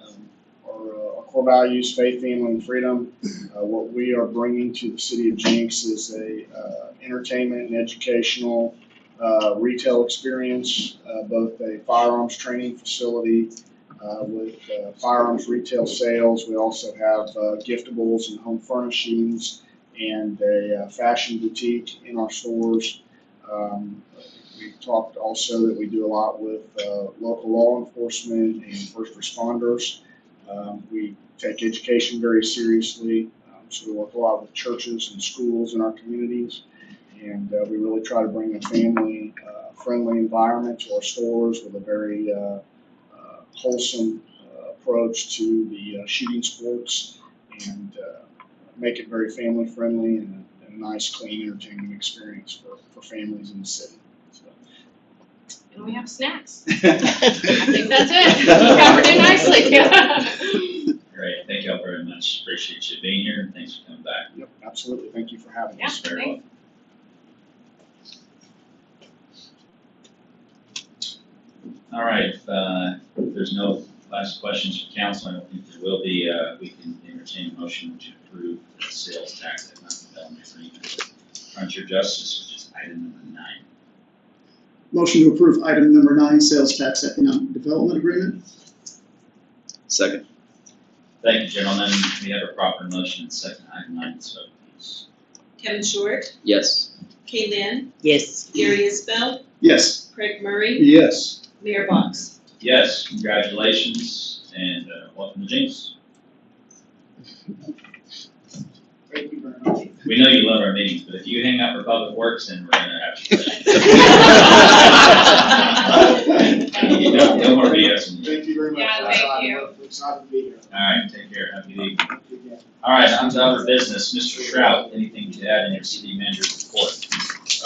Our core values, faith, family, and freedom. What we are bringing to the city of Jenks is a entertainment and educational retail experience, both a firearms training facility with firearms retail sales. We also have giftables and home furnishings and a fashion boutique in our stores. We talked also that we do a lot with local law enforcement and first responders. We take education very seriously, so we work a lot with churches and schools in our communities, and we really try to bring a family-friendly environment to our stores with a very wholesome approach to the shooting sports, and make it very family-friendly and a nice, clean, entertaining experience for families in the city. And we have snacks. I think that's it. You covered it nicely. Great. Thank you all very much. Appreciate you being here and thanks for coming back. Yep, absolutely. Thank you for having Yeah, us. Very thanks. All right. If there's no last questions from council, I don't think there will be. We can entertain a motion to approve the sales tax economic development agreement with Frontier Justice, which is item number 9. Motion to approve item number 9, sales tax economic development agreement. Second. Thank you, gentlemen. We have a proper motion and second. Item 9, so please. Kevin Short, Yes. Kay Lynn, Yes. Gary Isbell, Yes. Craig Murray, Yes. Mayor Box. Yes, congratulations and welcome to Jenks. Thank you very much. We know you love our meetings, but if you hang out for Public Works, then we're gonna have to. No more BS. Thank you very much. Yeah, thank you. We're excited to be here. All right, take care. Have a good evening. Thank you again. All right, on to other business. Mr. Trout, anything to add in your city manager report?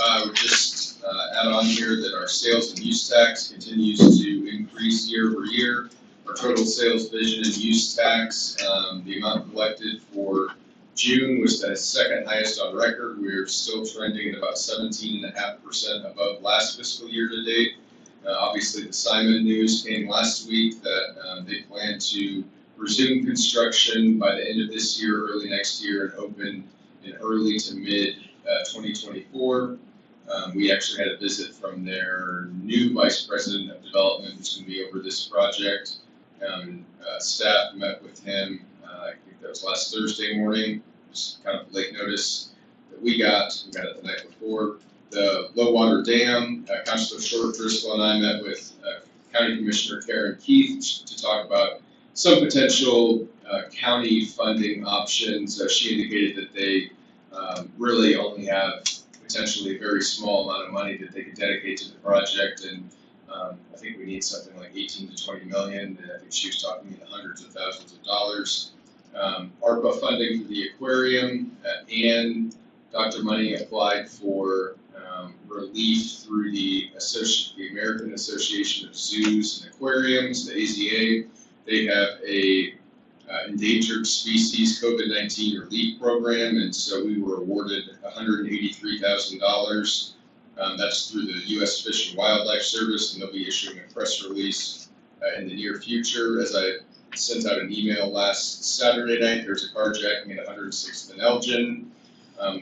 I would just add on here that our sales and use tax continues to increase year over year. Our total sales, vision, and use tax, the amount collected for June was the second highest on record. We're still trending at about 17.5% above last fiscal year to date. Obviously, the Simon news came last week that they plan to resume construction by the end of this year, early next year, and open in early to mid 2024. We actually had a visit from their new vice president of development who's going to be over this project. Staff met with him, I think that was last Thursday morning, just kind of late notice that we got it the night before. The Low Water Dam, Councilor Short, Driscoll, and I met with County Commissioner Karen Keith to talk about some potential county funding options. She indicated that they really only have potentially a very small amount of money that they could dedicate to the project, and I think we need something like 18 to 20 million, and I think she was talking in the hundreds of thousands of dollars. ARPA funding for the aquarium, and Dr. Money applied for relief through the American Association of Zoos and Aquariums, the AZA. They have a endangered species COVID-19 relief program, and so we were awarded $183,000. That's through the U.S. Fish and Wildlife Service, and they'll be issuing a press release in the near future. As I sent out an email last Saturday night, there's a carjacking at 106th and Elgin.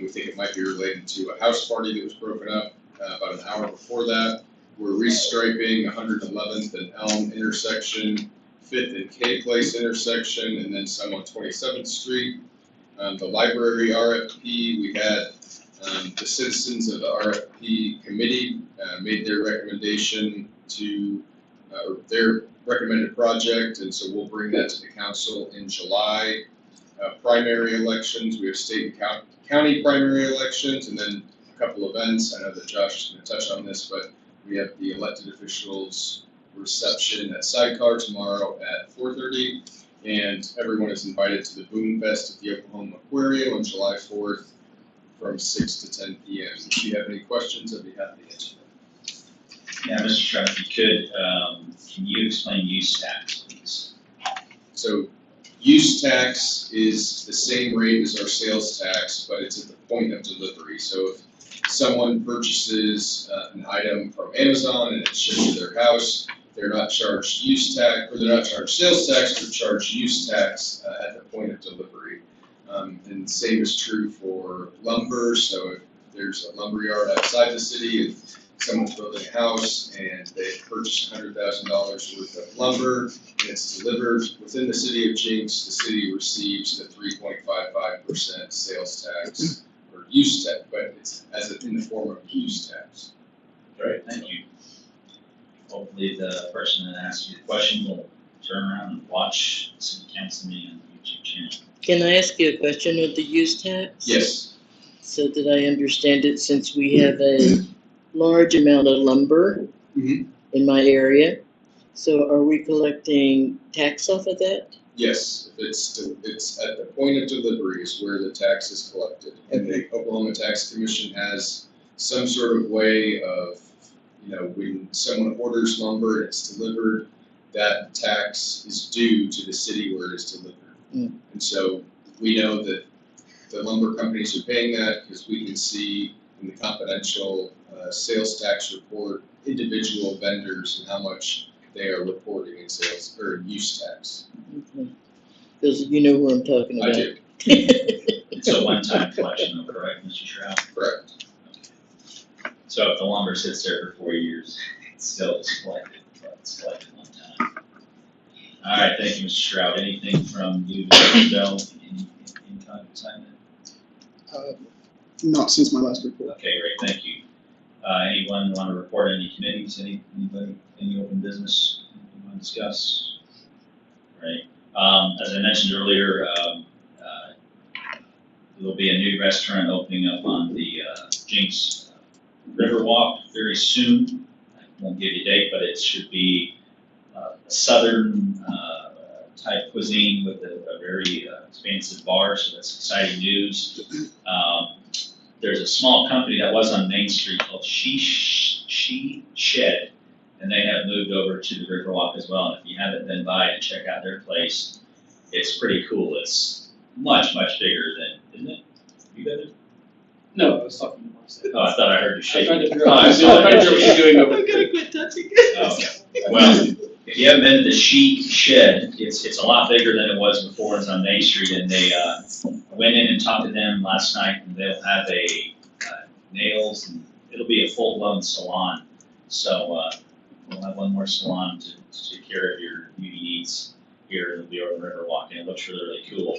We think it might be related to a house party that was broken up about an hour before that. We're restriping 111th and Elm intersection, 5th and K Place intersection, and then some on 27th Street. The library RFP, we had the citizens of the RFP committee made their recommendation to, or their recommended project, and so we'll bring that to the council in July. Primary elections, we have state and county primary elections, and then a couple events. I know that Josh is going to touch on this, but we have the elected officials reception at Sidecar tomorrow at 4:30, and everyone is invited to the Boom Fest at the Oklahoma Aquarium on July 4th from 6 to 10 p.m. If you have any questions, I'd be happy to answer them. Yeah, Mr. Sharp, if you could, can you explain use tax, please? So use tax is the same rate as our sales tax, but it's at the point of delivery. So if someone purchases an item from Amazon and it's shipped to their house, they're not charged use tax, or they're not charged sales tax, they're charged use tax at the point of delivery. And the same is true for lumber. So if there's a lumber yard outside the city and someone's building a house and they purchased $100,000 worth of lumber and it's delivered within the city of Jenks, the city receives the 3.55% sales tax or use tax, but it's in the form of use tax. Great, thank you. Hopefully the person that asked you the question will turn around and watch the city council meeting on the YouTube channel. Can I ask you a question with the use tax? Yes. So that I understand it, since we have a large amount of lumber in my area, so are we collecting tax off of that? Yes, it's at the point of delivery is where the tax is collected. And the Oklahoma Tax Commission has some sort of way of, when someone orders lumber and it's delivered, that tax is due to the city where it is delivered. And so we know that the lumber companies are paying that because we can see in the confidential sales tax report individual vendors and how much they are reporting in sales or use tax. Because you know who I'm talking about. I do. It's a one-time collection, though, correct, Mr. Shroud? Correct. Okay. So if the lumber sits there for 4 years, it's still collected, but it's collected one time. All right, thank you, Mr. Shroud. Anything from you, Mr. Bell? Any kind of excitement? Not since my last report. Okay, great, thank you. Anyone want to report any committees, anybody, any open business you want to discuss? Right, as I mentioned earlier, there'll be a new restaurant opening up on the Jenks Riverwalk very soon. I won't give you a date, but it should be a southern type cuisine with a very expansive bar, so that's exciting news. There's a small company that was on Main Street called She Shed, and they have moved over to the Riverwalk as well. And if you haven't been by and check out their place, it's pretty cool. It's much, much bigger than, isn't it? You been there? No, I was talking to Marcel. Oh, I thought I heard you shake. I'm trying to figure out what you're doing over there. I'm gonna quit touching Oh, well, if you haven't been to the She Shed, it's a lot bigger than it was before. It's on Main Street, and they went in and talked to them last night, and they'll have a nails, and it'll be a full-blown salon. So we'll have one more salon to take care of your beauty needs here. It'll be over the Riverwalk, and it looks really, really cool.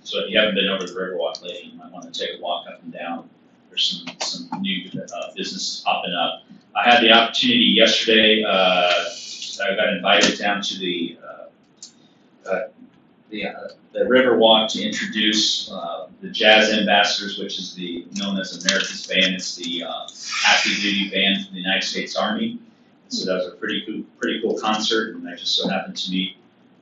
So if you haven't been over the Riverwalk lately, you might want to take a walk up and down. There's some new business popping up. I had the opportunity yesterday. I got invited down to the Riverwalk to introduce the Jazz Ambassadors, which is known as America's Band. It's the active duty band from the United States Army. So that was a pretty cool concert, and I just so happened to meet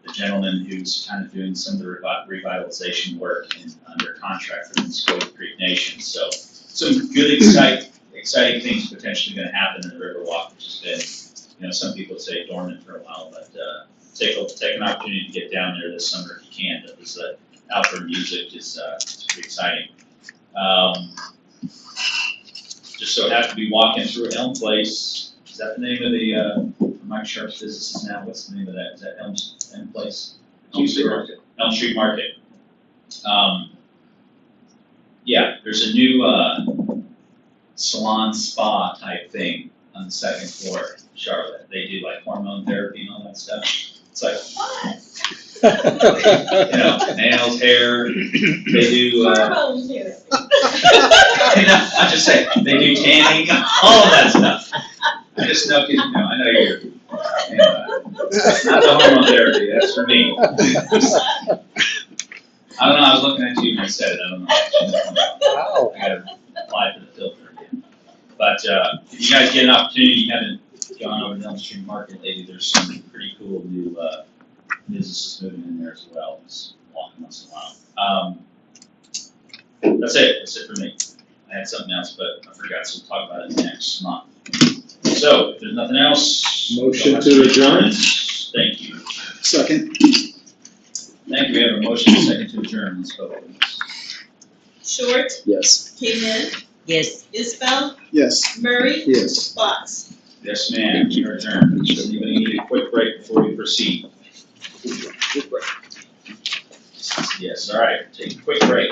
the gentleman who's kind of doing some of the revitalization work under contract for the Muskogee Creek Nation. So some good exciting things potentially going to happen in the Riverwalk, which has been, some people say dormant for a while, but take an opportunity to get down there this summer if you can. Because the outdoor music is pretty exciting. Just so happen to be walking through Elm Place. Is that the name of the Mike Sharp's business now? What's the name of that? Is that Elm Place? Elm Street Market. Elm Street Market. Yeah, there's a new salon spa type thing on the second floor, Charlotte. They do like hormone therapy and all that stuff. It's like, what? You know, nails, hair, they do, Hormones here. I'm just saying, they do tanning, all of that stuff. I just know, 'cause, you know, I know you're, anyway. Not the hormone therapy, that's for me. I don't know, I was looking at you when I said it, I don't know. I gotta apply for the filter again. But, if you guys get an opportunity, you haven't gone over to Elm Street Market lately, there's some pretty cool new, businesses moving in there as well, just walking once in a while. That's it for me. I had something else, but I forgot, so we'll talk about it next month. So, if there's nothing else. Motion to adjourn? Thank you. Second. Thank you, we have a motion and a second to adjourn, let's vote please. Short, Yes. Kingman, Yes. Isbell, Yes. Murray, Yes. Fox. Yes, ma'am, you're adjourned. Does anybody need a quick break before we proceed? Yes, all right, take a quick break.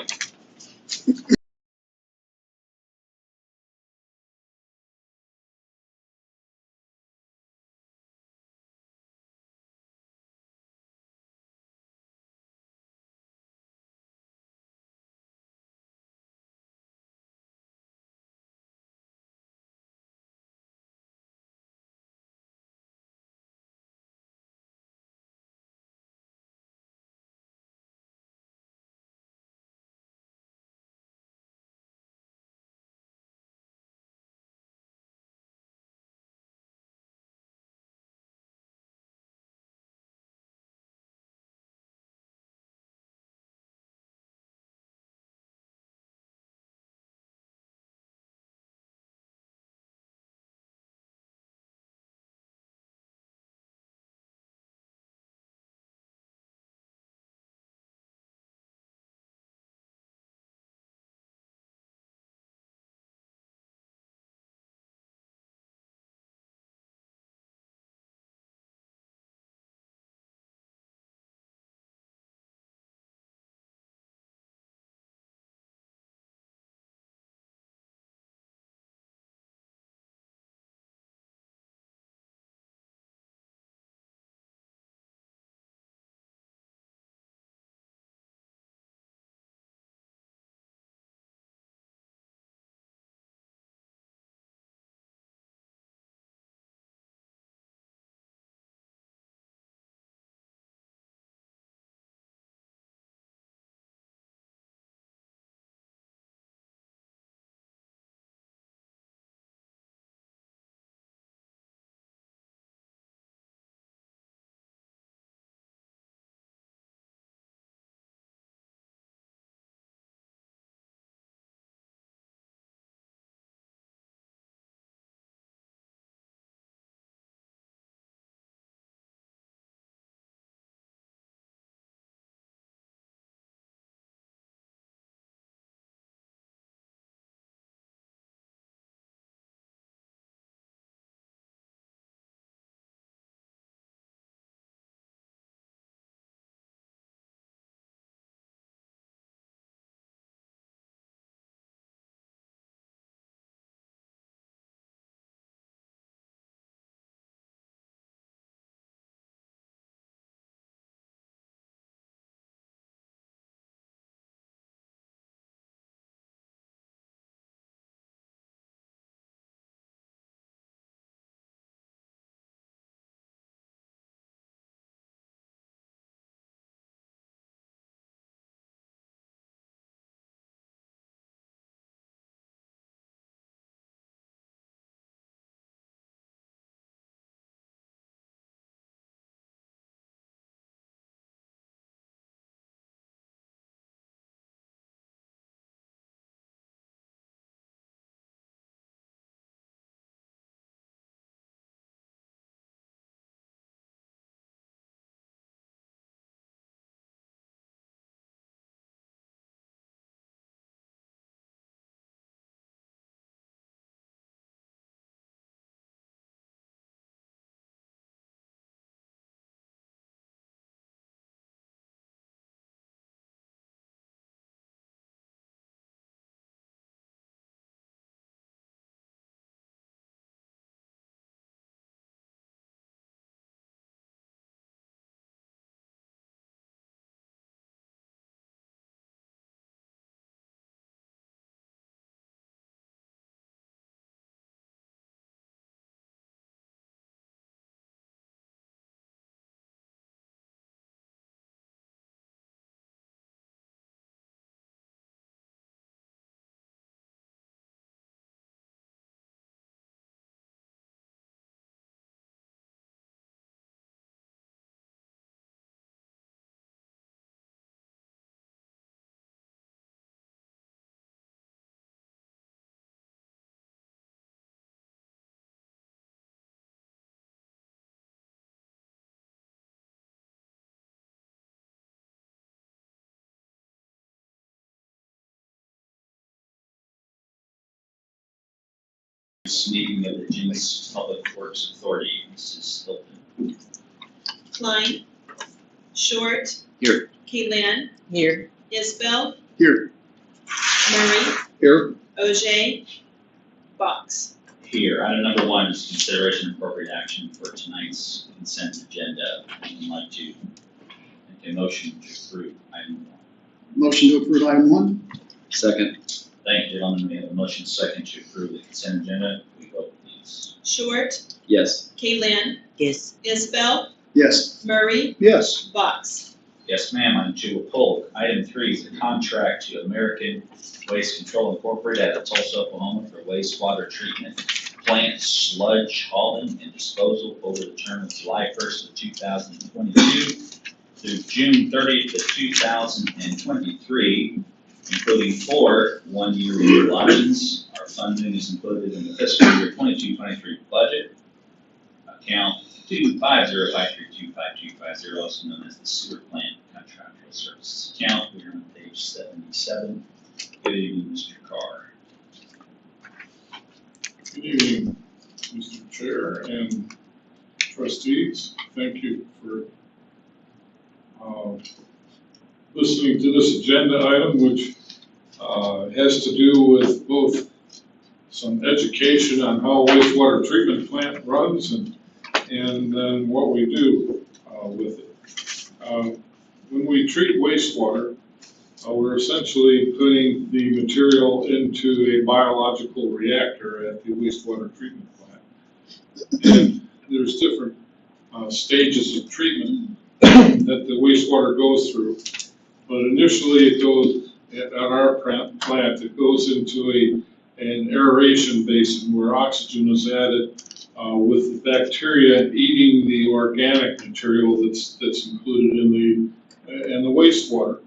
tonight's meeting of the Jenks Public Works Authority. Mrs. Hilton. Klein. Short. Here. Keelan. Here. Isbell. Here. Murray. Here. OJ. Box. Here, item number 1 is consideration of appropriate action for tonight's consent agenda. I would like to make a motion to approve item 1. Motion to approve item 1. Second. Thank you, gentlemen. We have a motion second to approve the consent agenda. We vote, please. Short. Yes. Keelan. Yes. Isbell. Yes. Murray. Yes. Box. Yes, ma'am. Item 2 will pull. Item 3 is a contract to American Waste Control Incorporated out of Tulsa, Oklahoma for wastewater treatment plant sludge hauling and disposal over the term of July 1st of 2022 through June 30th of 2023, including 4 one-year renewal options. Our funding is included in the fiscal year 22-23 budget. Account 250532550, also known as the sewer plant contractual services account. We're on page 77. Good evening, Mr. Carr. Good evening, Mr. Chair and trustees. Thank you for listening to this agenda item, which has to do with both some education on how a wastewater treatment plant runs and then what we do with it. When we treat wastewater, we're essentially putting the material into a biological reactor at the wastewater treatment plant. And there's different stages of treatment that the wastewater goes through. But initially it goes, at our plant, it goes into an aeration basin where oxygen is added with the bacteria eating the organic material that's included in the wastewater.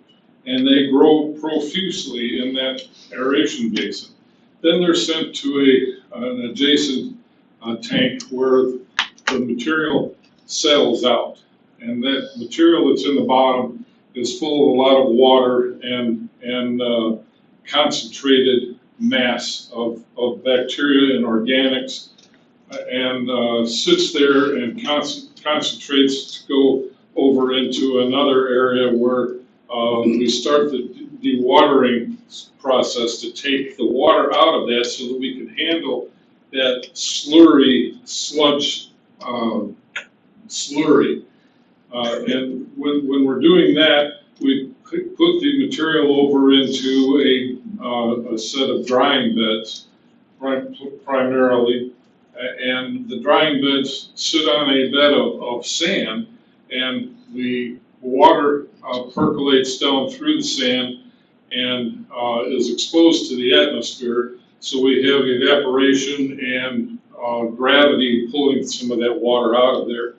And they grow profusely in that aeration basin. Then they're sent to an adjacent tank where the material settles out. And that material that's in the bottom is full of a lot of water and concentrated mass of bacteria and organics, and sits there and concentrates to go over into another area where we start the dewatering process to take the water out of that so that we can handle that slurry, sludge slurry. And when we're doing that, we put the material over into a set of drying beds, primarily, and the drying beds sit on a bed of sand, and the water percolates down through the sand and is exposed to the atmosphere. So we have evaporation and gravity pulling some of that water out of there.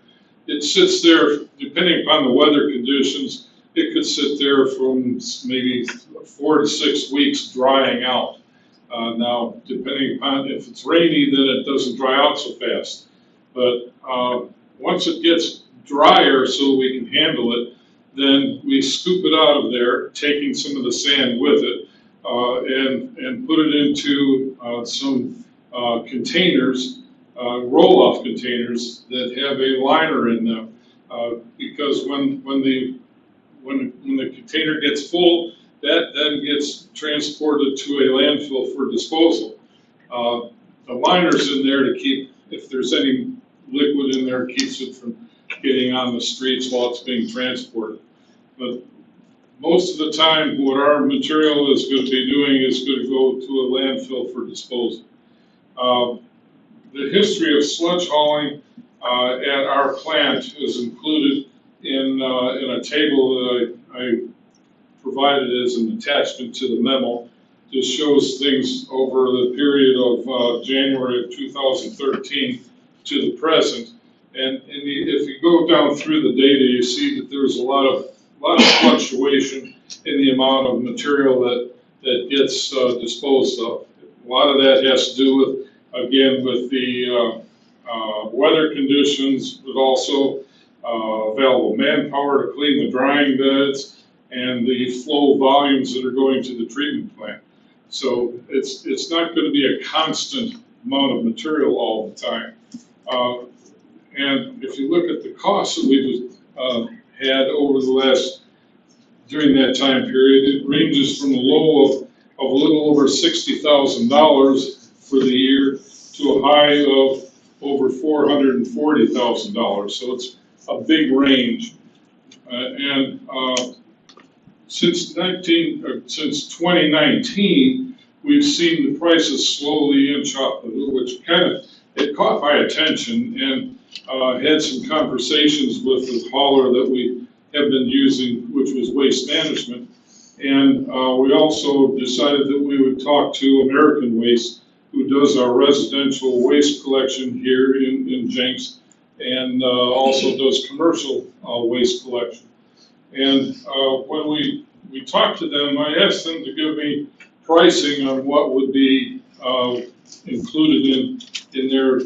It sits there, depending upon the weather conditions, it could sit there from maybe 4 to 6 weeks drying out. Now, depending upon if it's rainy, then it doesn't dry out so fast. But once it gets drier so we can handle it, then we scoop it out of there, taking some of the sand with it, and put it into some containers, roll-off containers that have a liner in them. Because when the container gets full, that then gets transported to a landfill for disposal. The liner's in there to keep, if there's any liquid in there, keeps it from getting on the streets while it's being transported. But most of the time, what our material is going to be doing is going to go to a landfill for disposal. The history of sludge hauling at our plant is included in a table that I provided as an attachment to the memo. Just shows things over the period of January of 2013 to the present. And if you go down through the data, you see that there's a lot of fluctuation in the amount of material that gets disposed of. A lot of that has to do with, again, with the weather conditions, but also available manpower to clean the drying beds and the flow volumes that are going to the treatment plant. So it's not going to be a constant amount of material all the time. And if you look at the costs that we've had over the last, during that time period, it ranges from a low of a little over $60,000 for the year to a high of over $440,000. So it's a big range. Since 2019, we've seen the prices slowly inch up, which it caught my attention, and had some conversations with the hauler that we have been using, which was Waste Management. And we also decided that we would talk to American Waste, who does our residential waste collection here in Jenks, and also does commercial waste collection. And when we talked to them, I asked them to give me pricing on what would be included in their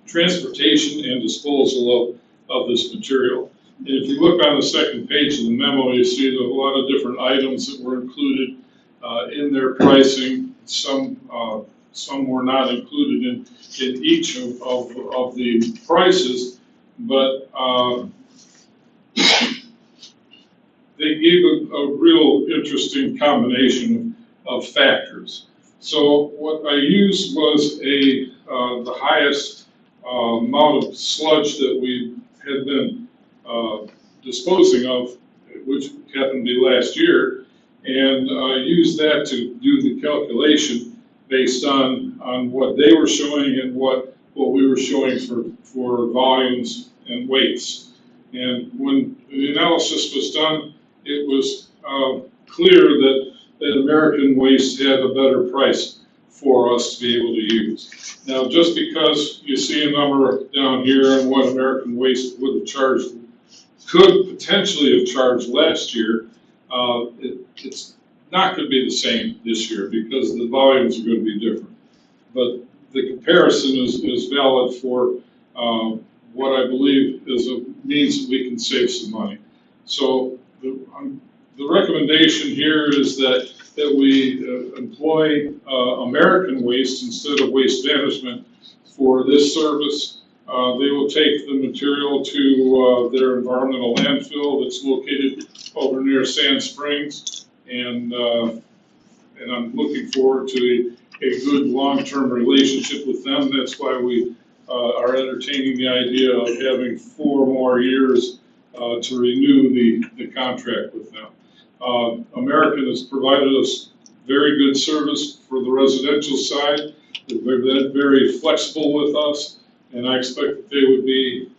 transportation and disposal of this material. And if you look on the second page of the memo, you see a lot of different items that were included in their pricing. Some were not included in each of the prices, but they gave a real interesting combination of factors. So what I used was the highest amount of sludge that we had been disposing of, which happened to be last year, and used that to do the calculation based on what they were showing and what we were showing for volumes and weights. And when the analysis was done, it was clear that American Waste had a better price for us to be able to use. Now, just because you see a number down here and what American Waste would have charged, could potentially have charged last year, it's not going to be the same this year because the volumes are going to be different. But the comparison is valid for what I believe is a means that we can save some money. So the recommendation here is that we employ American Waste instead of Waste Management for this service. They will take the material to their environmental landfill that's located over near Sand Springs, and I'm looking forward to a good long-term relationship with them. That's why we are entertaining the idea of having 4 more years to renew the contract with them. American has provided us very good service for the residential side. They've been very flexible with us, and I expect that they would be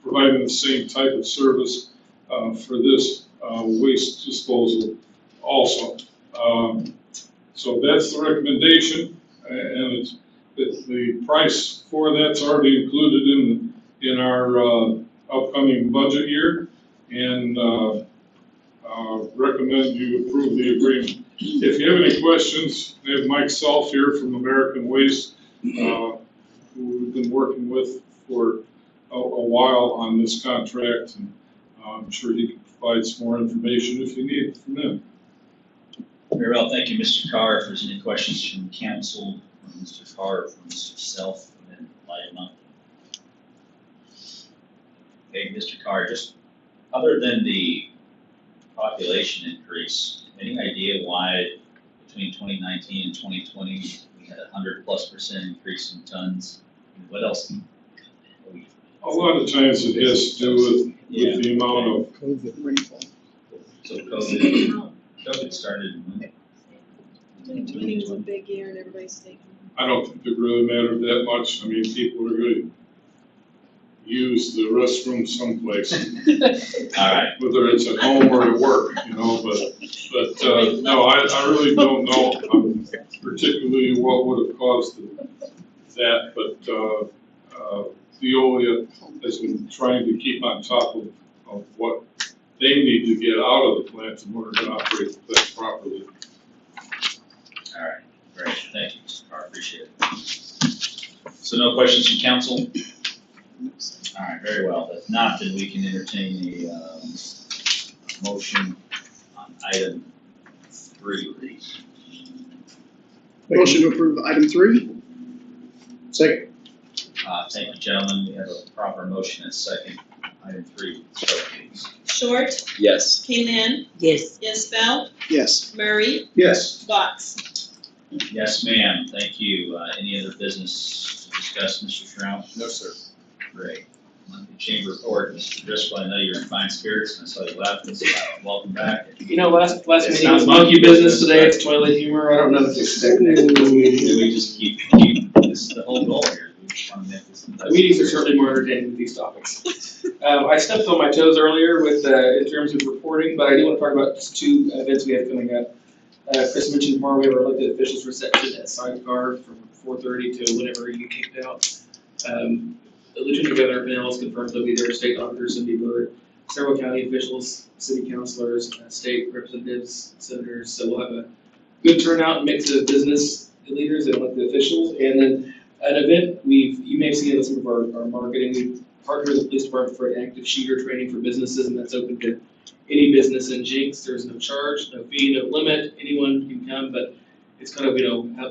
providing the same type of service for this waste disposal also. So that's the recommendation, and the price for that's already included in our upcoming budget year, and recommend you approve the agreement. If you have any questions, I have Mike Self here from American Waste, who we've been working with for a while on this contract, and I'm sure he can provide some more information if you need it from him. Very well, thank you, Mr. Carr. If there's any questions from council, from Mr. Carr, from Mr. Self, then light him up. Okay, Mr. Carr, just other than the population increase, any idea why between 2019 and 2020 we had 100+% increase in tons? What else? A lot of times it has to do with the amount of COVID rainfall. So COVID started in when? 2020 was a big year and everybody's taking. I don't think it really mattered that much. I mean, people are going to use the restroom someplace. All right. Whether it's at home or at work, but no, I really don't know particularly what would have caused that, but Veolia has been trying to keep on top of what they need to get out of the plant in order to operate the plant properly. All right, great, thank you, Mr. Carr, appreciate it. So no questions from council? All right, very well, if not, then we can entertain a motion on item 3, please. Motion to approve item 3. Second. Thank you, gentlemen. We have a proper motion and second. Item 3, so please. Short, Yes. Kanan, Yes. Isbell, Yes. Murray, Yes. Box. Yes, ma'am. Thank you. Any other business to discuss, Mr. Shrout? No, sir. Great. Monthly chamber report, Mr. Driscoll, I know you're in fine spirits, and I saw you laughing, so welcome back. You know, last It's meeting not was monkey business, today but- it's toilet humor, I don't know what to expect next. We just keep, this is the whole goal here. We just want to make this. Meetings are certainly more entertaining with these topics. I stepped on my toes earlier with, in terms of reporting, but I do want to talk about just 2 events we have coming up. Chris mentioned tomorrow we have our elected officials reception at Sidecar from 4:30 to whenever you get kicked out. The Lieutenant Governor Pinellas confirmed they'll be there, State Auditor Cindy Bird, several county officials, city councilors, state representatives, senators, so we'll have a good turnout, mix of business leaders and elected officials, and then an event you may have seen in some of our marketing, we partnered with the police department for an active shooter training for businesses, and that's open to any business in Jenks. There's no charge, no fee, no limit, anyone can come, but it's kind of,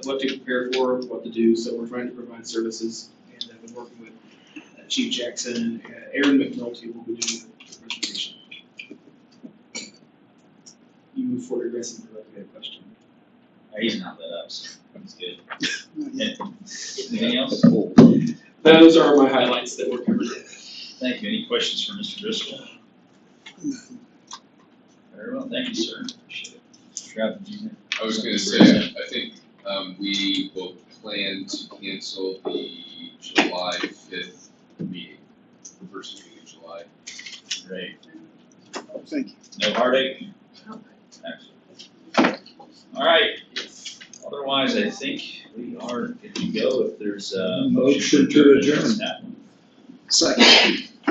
what to prepare for, what to do, so we're trying to provide services, and I've been working with Chief Jackson and Aaron McNulty will be doing the presentation. You move forward aggressively, if you have a question. He's not lit up, so he's good. Anything else? Those are my highlights that were covered. Thank you. Any questions for Mr. Driscoll? Very well, thank you, sir. Appreciate it. Shrout, did you have? I was gonna say, I think, we will plan to cancel the July 5th meeting, the first meeting in July. Great. Thank you. No heartache? Excellent. All right. Otherwise, I think we are good to go if there's a Motion to adjourn. Second.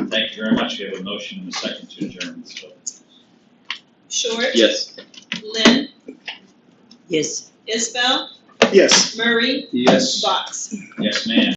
Thank you very much. We have a motion and a second to adjourn. So. Short, Yes. Lynn, Yes. Isbell, Yes. Murray, Yes. Box. Yes, ma'am.